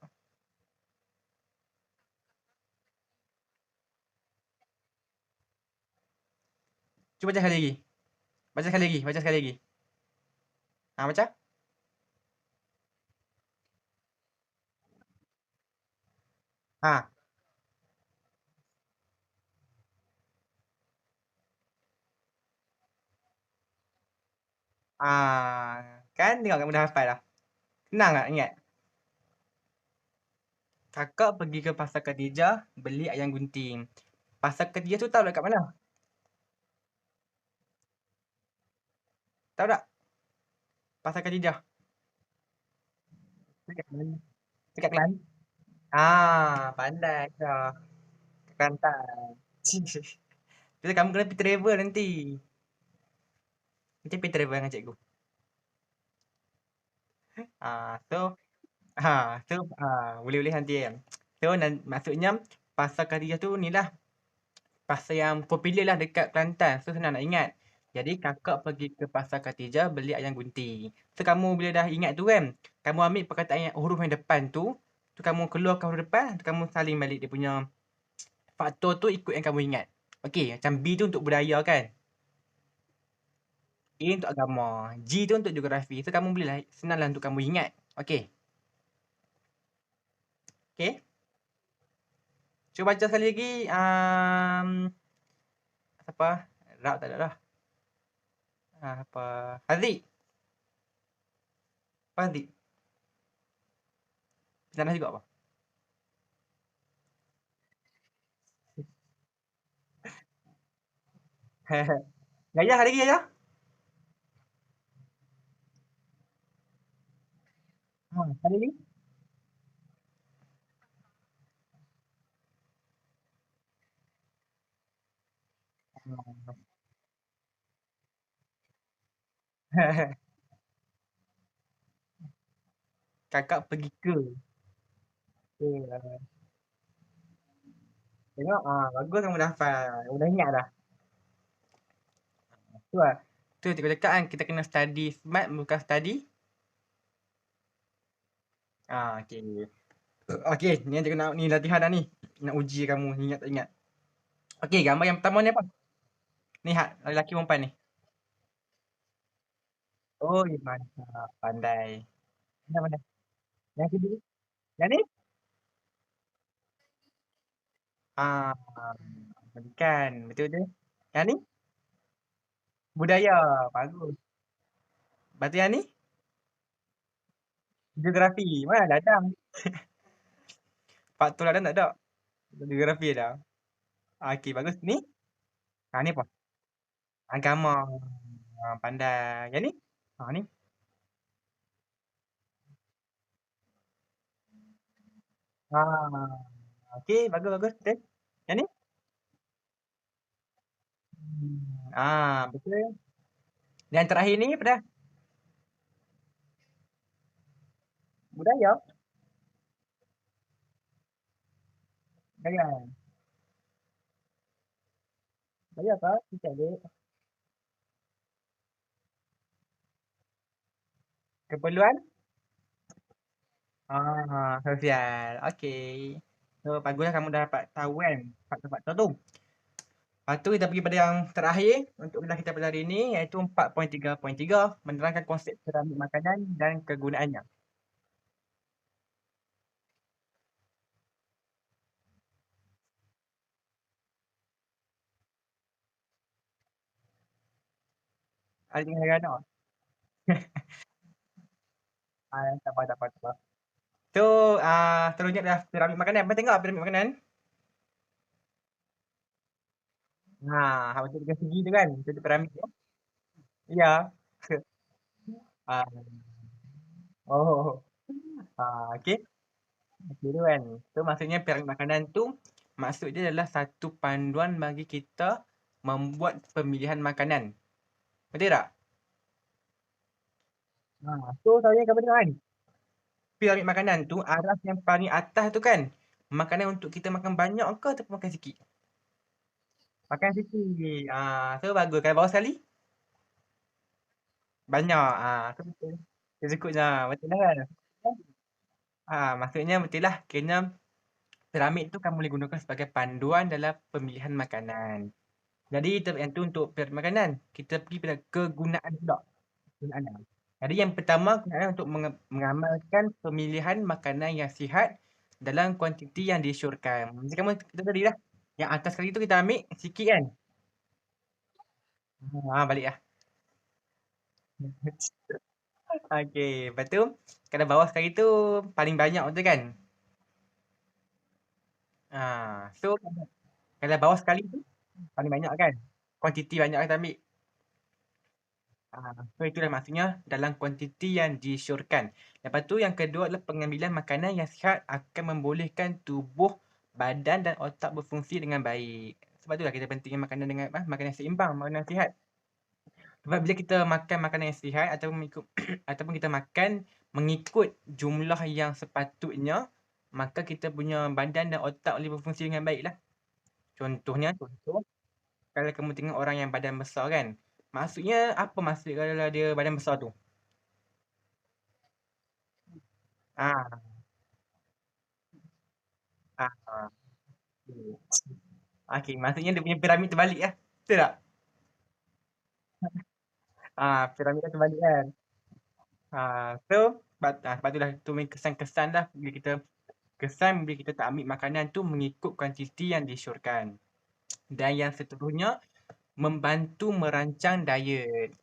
Cuba baca sekali lagi. Baca sekali lagi, baca sekali lagi. Baca. Ha. Kan tengok kamu dah hafal dah. Senang tak ingat? Kakak pergi ke pasar Khadijah beli ayam gunting. Pasar Khadijah tu tahu dekat mana? Tahu tak? Pasar Khadijah. Dekat mana? Dekat Kelantan. Pandai kau. Kelantan. Jadi kamu kena pergi travel nanti. Nanti pergi travel dengan cikgu. So, boleh-boleh nanti kan. So, maksudnya pasar Khadijah tu ni lah pasar yang popular lah dekat Kelantan. So, senang nak ingat. Jadi, kakak pergi ke pasar Khatijah beli ayam gunting. So, kamu bila dah ingat tu kan, kamu ambil perkataan yang huruf yang depan tu kamu keluarkan huruf depan, tu kamu salin balik dia punya faktor tu ikut yang kamu ingat. Okey, macam B tu untuk budaya kan? A untuk agama. G tu untuk geografi. So, kamu boleh lah, senang lah untuk kamu ingat. Okey. Okey. Cuba baca sekali lagi. Apa? Rab tak ada lah. Apa? Haziq. Apa Haziq? Sana juga apa? Yaya hari lagi Yaya? Hari ni? Kakak pergi ke. Okay, tengok, bagus kamu dah hafal. Kamu dah ingat dah. Tu lah. Tu cikgu cakap kan, kita kena study smart bukan study. Okay. Okay, ni cikgu nak ni latihan dah ni. Nak uji kamu ingat tak ingat. Okay, gambar yang pertama ni apa? Ni hak lelaki perempuan ni. Oh, mantap. Pandai. Mana mana? Yang kedua. Yang ni? Ah, bukan. Betul betul. Yang ni? Budaya. Bagus. Lepas tu yang ni? Geografi. Mana datang? Faktor ada tak ada? Geografi ada. Okey, bagus. Ni? Ni apa? Agama. Pandai. Yang ni? Ni. Ah, okey, bagus bagus. Betul. Yang ni? Betul. Yang terakhir ni apa dah? Budaya. Budaya. Budaya apa? Kita ada keperluan sosial. Okey. So, baguslah kamu dah dapat tahu kan faktor-faktor tu. Lepas tu kita pergi pada yang terakhir untuk kuliah kita pada hari ini iaitu 4.3.3 menerangkan konsep piramid makanan dan kegunaannya. Ada tinggal gana. Tak apa, tak apa, tak apa. So, seterusnya adalah piramid makanan. Apa tengok piramid makanan? Betul tiga segi tu kan? Itu piramid tu. Ya. Ah, oh. Okey. Okey tu kan. So, maksudnya piramid makanan tu maksud dia adalah satu panduan bagi kita membuat pemilihan makanan. Betul tak? So saya kau tengok kan. Piramid makanan tu arah yang paling atas tu kan. Makanan untuk kita makan banyak ke ataupun makan sikit? Makan sikit. So bagus. Kalau bawah sekali? Banyak. So betul. Secukupnya. Betul lah kan? Maksudnya betul lah. Kena piramid tu kamu boleh gunakan sebagai panduan dalam pemilihan makanan. Jadi yang tu untuk piramid makanan. Kita pergi pada kegunaan pula. Kegunaan. Jadi yang pertama kegunaan untuk mengamalkan pemilihan makanan yang sihat dalam kuantiti yang disyorkan. Macam kamu kita tadi lah. Yang atas sekali tu kita ambil sikit kan. Balik lah. Okey, lepas tu kalau bawah sekali tu paling banyak betul kan? So kalau bawah sekali tu paling banyak kan? Kuantiti banyak kita ambil. So itulah maksudnya dalam kuantiti yang disyorkan. Lepas tu yang kedua adalah pengambilan makanan yang sihat akan membolehkan tubuh, badan dan otak berfungsi dengan baik. Sebab itulah kita pentingnya makanan dengan makanan seimbang, makanan sihat. Sebab bila kita makan makanan yang sihat ataupun mengikut ataupun kita makan mengikut jumlah yang sepatutnya, maka kita punya badan dan otak boleh berfungsi dengan baik lah. Contoh, kalau kamu tengok orang yang badan besar kan, maksudnya apa maksud kalau dia badan besar tu? Ah, ah, ah, okey. Okey, maksudnya dia punya piramid terbalik lah. Betul tak? Piramid dia terbalik kan. So, sebab tu dah tu main kesan-kesan dah bila kita kesan bila kita tak ambil makanan tu mengikut kuantiti yang disyorkan. Dan yang seterusnya, membantu merancang diet.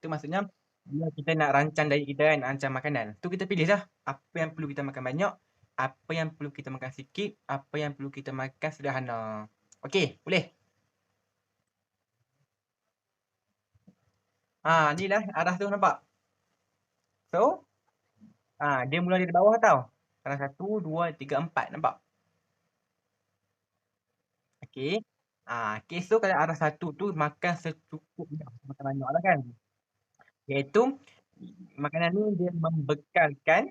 Tu maksudnya bila kita nak rancang diet kita kan, rancang makanan. Tu kita pilih lah apa yang perlu kita makan banyak, apa yang perlu kita makan sikit, apa yang perlu kita makan sederhana. Okey, boleh? Ni lah arah tu nampak. So, dia mula dari bawah tau. Arah 1, 2, 3, 4 nampak? Okey. Okey, so kalau arah 1 tu makan secukupnya, makan banyak lah kan. Iaitu makanan ni dia membekalkan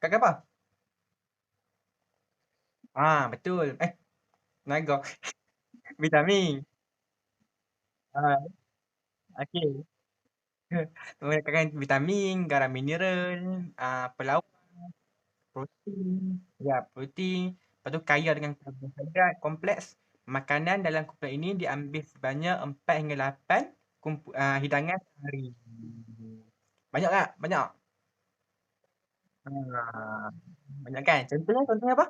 kakak apa? Ah, betul. Naga. Vitamin. Ah, okey. Mengurangkan vitamin, garam mineral, pelaup, protein. Ya, protein. Lepas tu kaya dengan karbohidrat kompleks. Makanan dalam kumpulan ini diambil sebanyak 4 hingga 8 hidangan sehari. Banyak tak? Banyak? Ah, banyak kan? Contohnya apa?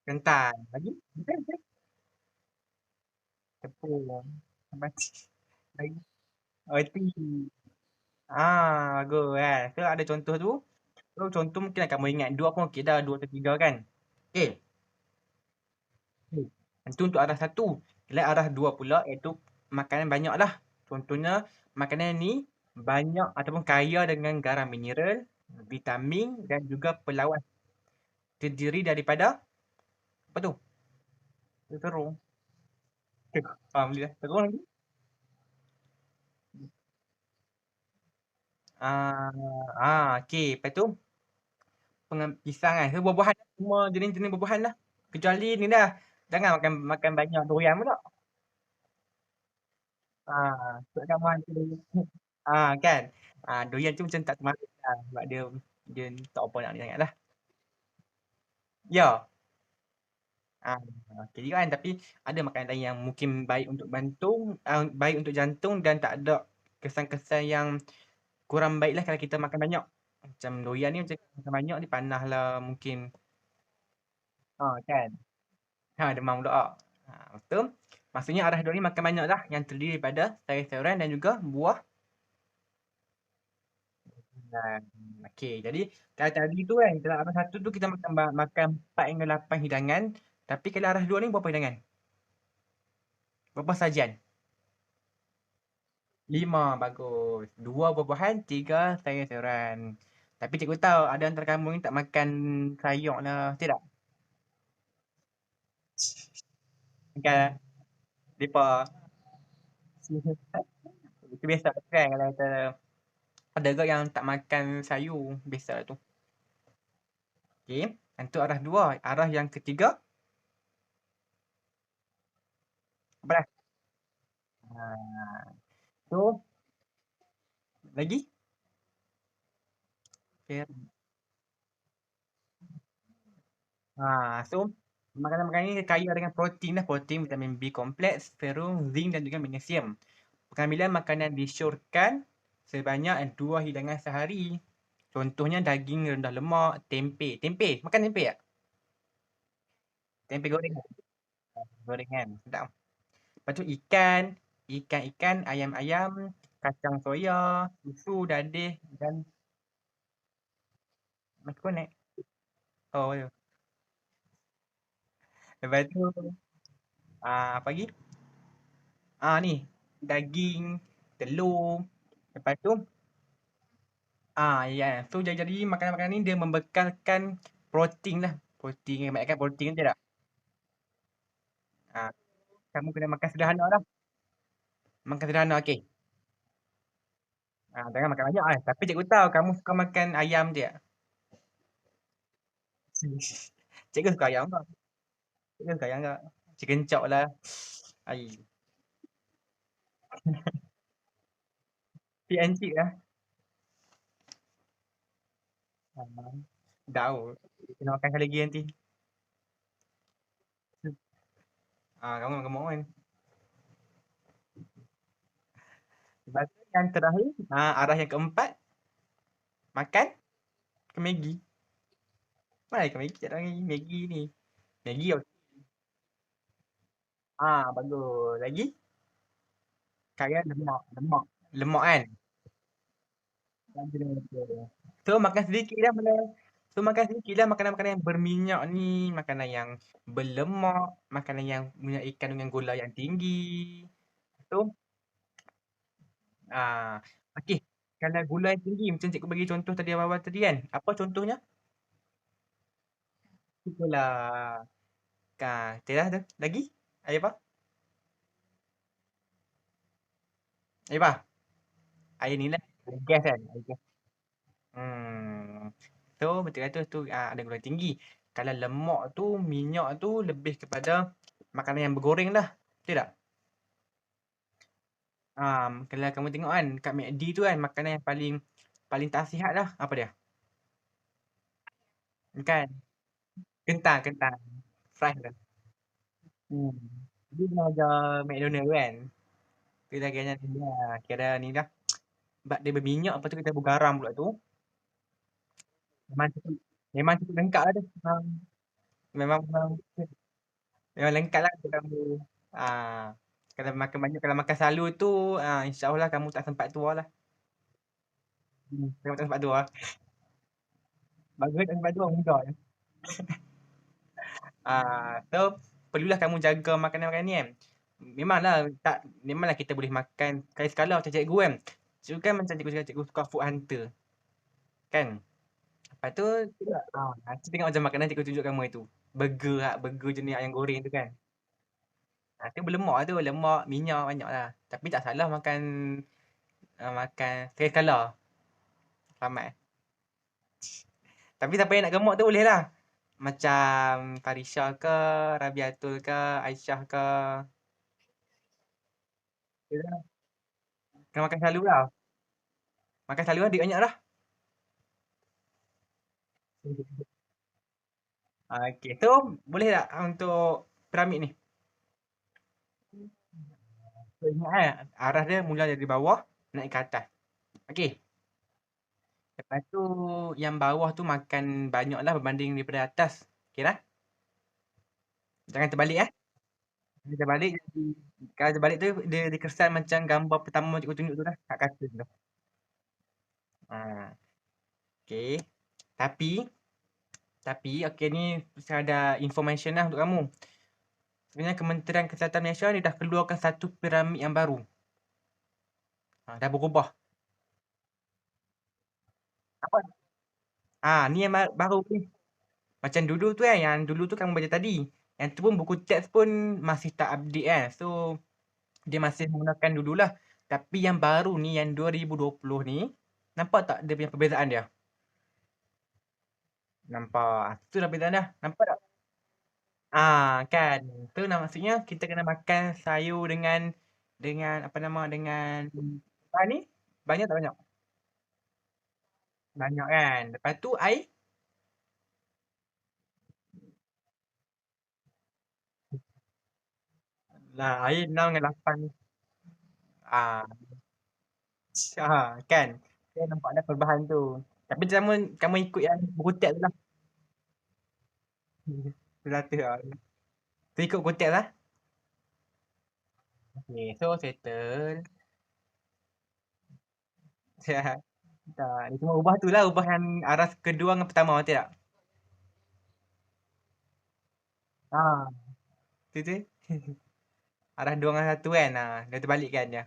Kentang. Lagi? Betul, betul. Tepung. Mati. Lagi. Roti. Bagus kan. So ada contoh tu. So contoh mungkin kamu ingat. Dua pun okey dah. Dua atau tiga kan. Okey. Hmm. Itu untuk arah satu. Kalau arah dua pula iaitu makanan banyak lah. Contohnya makanan ni banyak ataupun kaya dengan garam mineral, vitamin dan juga pelauan. Terdiri daripada apa tu? Terung. Alhamdulillah. Terung lagi. Ah, okey. Lepas tu pisang kan. So buah-buahan lah. Semua jenis-jenis buah-buahan lah. Kecuali ni dah. Jangan makan makan banyak durian pula. Sebab kamu hantu dulu. Kan. Durian tu macam tak termasuk lah. Sebab dia tak apa nak ni sangat lah. Ya. Ah, okey juga kan. Tapi ada makanan lain yang mungkin baik untuk baik untuk jantung dan tak ada kesan-kesan yang kurang baik lah kalau kita makan banyak. Macam durian ni macam makan banyak ni panah lah mungkin. Kan. Demam pula. Betul. Maksudnya arah dua ni makan banyak lah yang terdiri daripada sayur-sayuran dan juga buah. Dan okey, jadi kalau tadi tu kan, kalau arah satu tu kita makan 4 hingga 8 hidangan. Tapi kalau arah dua ni berapa hidangan? Berapa sajian? 5, bagus. 2 buah-buahan, 3 sayur-sayuran. Tapi cikgu tahu ada antara kamu ni tak makan sayur lah, tidak? Makan depa. Itu biasa kan kalau kata ada ke yang tak makan sayur, biasa tu. Okey, itu arah dua. Arah yang ketiga, apa dah? Ha, tu lagi? Okay. So makanan-makanan ni kaya dengan protein lah, protein, vitamin B kompleks, ferrum, zinc dan juga magnesium. Pengambilan makanan disyorkan sebanyak 2 hidangan sehari. Contohnya daging rendah lemak, tempe. Tempe, makan tempe tak? Tempe goreng. Gorengan, sedap. Lepas tu ikan, ikan-ikan, ayam-ayam, kacang soya, susu, dadih dan nasi konek. Oh, ya. Lepas tu, apa lagi? Ni, daging, telur. Lepas tu, ya. So, jadi makanan-makanan ni dia membekalkan protein lah. Protein, kebanyakan protein kan tidak? Ah, kamu kena makan sederhana lah. Makan sederhana, okey. Jangan makan banyak lah. Tapi cikgu tahu kamu suka makan ayam je. Cikgu suka ayam tak? Cikgu suka ayam tak? Chicken chop lah. Ai, fish and chip lah. Ah, Tahu. Kena makan sekali lagi nanti. Kamu nak gemuk kan? Lepas tu yang terakhir, arah yang keempat, makan ke Maggi. Mana ke Maggi? Tak ada lagi Maggi ni. Maggi bagus. Lagi, kaya lemak. Lemak. Lemak kan? So, makan sedikit lah mana. So, makan sedikit lah makanan-makanan yang berminyak ni. Makanan yang berlemak. Makanan yang punya kandungan gula yang tinggi. So, ah, okey. Kalau gula yang tinggi, macam cikgu bagi contoh tadi awal-awal tadi kan. Apa contohnya? Itulah. Tidak tu. Lagi? Ada apa? Bah, air ni lah. Air gas kan? Air gas. Hmm. So, betul kata tu ada gula tinggi. Kalau lemak tu, minyak tu lebih kepada makanan yang bergoreng dah. Betul tak? Kalau kamu tengok kan, kat McD tu kan, makanan yang paling paling tak sihat lah. Apa dia? Kan? Kentang, kentang. Fries tu. Hmm. Dia belajar McDonald kan? Kita kira ni lah. Kira ni dah. Sebab dia berminyak, lepas tu kita bergaram pula tu. Memang cukup, memang cukup lengkap lah tu. Memang, memang, memang lengkap lah kamu. Ah, kalau makan banyak, kalau makan selalu tu, insyaAllah kamu tak sempat tua lah. Kamu tak sempat tua. Bagus tak sempat tua, muda je. So, perlulah kamu jaga makanan-makanan ni kan. Memanglah, tak, memanglah kita boleh makan sekali-sekala macam cikgu kan. Cikgu kan macam cikgu suka food hunter. Kan? Lepas tu, nanti tengok macam makanan cikgu tunjuk kamu itu. Burger, burger jenis ayam goreng tu kan. Itu berlemak tu, lemak, minyak banyak lah. Tapi tak salah makan makan sekali-sekala. Selamat. Tapi siapa yang nak gemuk tu boleh lah. Macam Farisha ke, Rabiatul ke, Aisyah ke. Dia kena makan selalu lah. Makan selalu lah, duit banyak lah. Okay, so boleh tak untuk piramid ni? So, ingat arah dia mula dari bawah, naik ke atas. Okay, lepas tu yang bawah tu makan banyak lah berbanding daripada atas. Okay lah, jangan terbalik Dia terbalik, kalau terbalik tu dia dikesan macam gambar pertama cikgu tunjuk tu lah, kat kartun tu. Ha, okay. Tapi, okay ni saya ada information lah untuk kamu. Sebenarnya Kementerian Kesihatan Malaysia ni dah keluarkan satu piramid yang baru. Dah berubah. Apa? Ni yang baru ni. Macam dulu tu kan, yang dulu tu kamu baca tadi. Yang tu pun buku teks pun masih tak update kan. So, dia masih menggunakan dululah. Tapi yang baru ni, yang 2020 ni, nampak tak dia punya perbezaan dia? Nampak. Tu dah perbezaan dah. Nampak tak? Kan. Tu maksudnya kita kena makan sayur dengan apa nama, dengan ni banyak tak banyak? Banyak kan. Lepas tu air. Lah air 6 dengan 8. Ah, kan. Saya nampak ada perubahan tu. Tapi kamu ikut yang buku teks tu lah. Berata lah. Tu ikut buku teks lah. Okay, so settle. Tak, dia cuma ubah tu lah. Ubah yang arah kedua dengan pertama. Betul tak? Ah, tu tu. Arah dua dengan satu kan. Dia terbalik kan dia.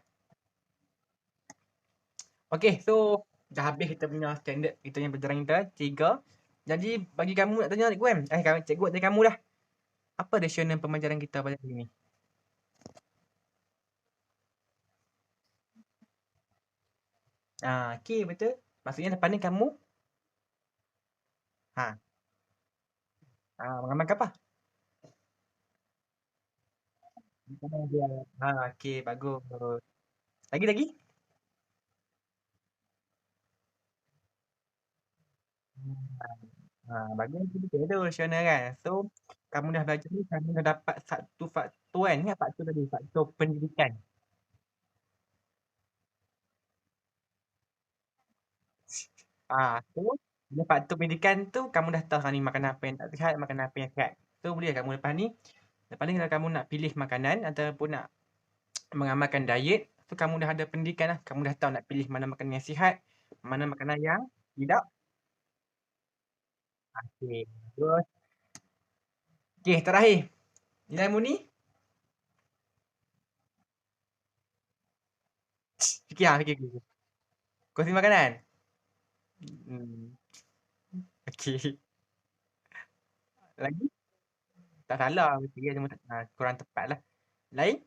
Okay, so dah habis kita punya standard. Kita punya pelajaran kita. Tiga. Jadi bagi kamu nak tanya cikgu kan. Cikgu nak tanya kamu lah. Apa rasional pembelajaran kita pada hari ni? Okay, betul. Maksudnya lepas ni kamu ha, mengamalkan apa? Bukan dia. Okay, bagus. Lagi? Bagus tu betul tu rasional kan. So, kamu dah belajar ni, kamu dah dapat satu faktor kan. Ni faktor tadi, faktor pendidikan. So, bila faktor pendidikan tu, kamu dah tahu ni makanan apa yang tak sihat, makanan apa yang sihat. So, boleh kamu lepas ni kalau kamu nak pilih makanan ataupun nak mengamalkan diet, so kamu dah ada pendidikan lah. Kamu dah tahu nak pilih mana makanan yang sihat, mana makanan yang tidak. Okay, terus. Okay, terakhir. Nilai mu ni, fikir. Kongsi makanan. Hmm. Okay. Lagi? Tak salah. Tiga cuma kurang tepat lah. Lain?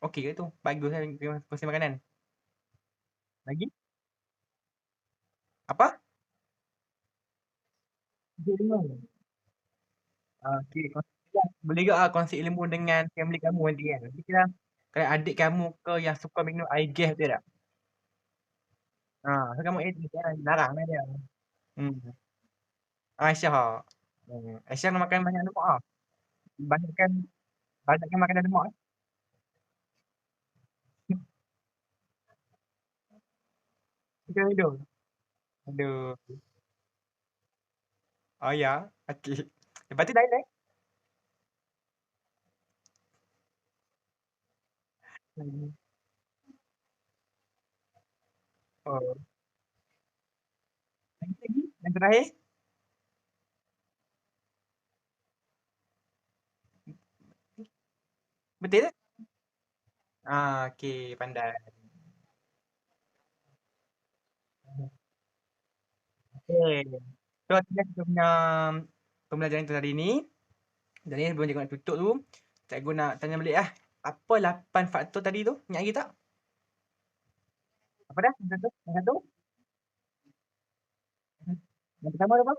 Okey ke tu? Bagus lah kongsi makanan. Lagi? Apa? Konsep ilmu. Okey, boleh juga kongsi ilmu dengan family kamu nanti kan. Nanti kita kalau adik kamu ke yang suka minum air gas betul tak? So kamu add kan, laranglah dia. Hmm. Aisyah. Aisyah nak makan banyak lemak ah. Banyakkan banyakkan makanan lemak eh. Macam itu. Aduh. Oh ya, okey. Lepas tu lain-lain? Hmm. Oh, lagi? Yang terakhir? Betul tak? Okey, pandai. Okey. So, sekian kita punya pembelajaran kita hari ni. Jadi sebelum cikgu nak tutup tu, cikgu nak tanya balik lah. Apa 8 faktor tadi tu? Ingat lagi tak? Apa dah? Yang satu? Yang satu? Yang pertama apa?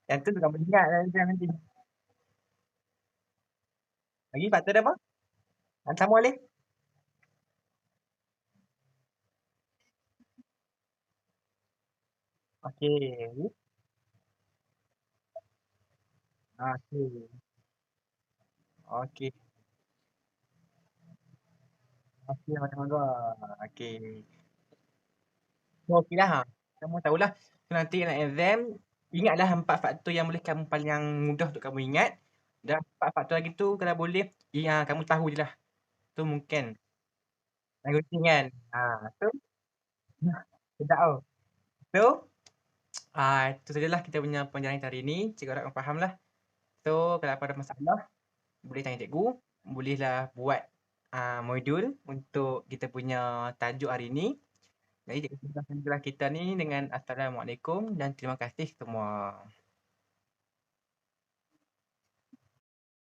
Yang tu bukan ingat nanti. Lagi faktor dia apa? Yang sama boleh? Okey. Okey. Okey. Okey, mangga. Okey. So, okey dah. Kamu tahulah. So, nanti nak exam, ingatlah 4 faktor yang boleh kamu paling yang mudah untuk kamu ingat. Dan 4 faktor lagi tu kalau boleh, kamu tahu je lah. Tu mungkin. Nak gunting kan? Tu sedap tau. So, itu sajalah kita punya pembelajaran kita hari ni. Cikgu harap kamu fahamlah. So, kalau apa ada masalah, boleh tanya cikgu. Bolehlah buat modul untuk kita punya tajuk hari ni. Jadi, cikgu cukupkan kita ni dengan Assalamualaikum dan terima kasih semua.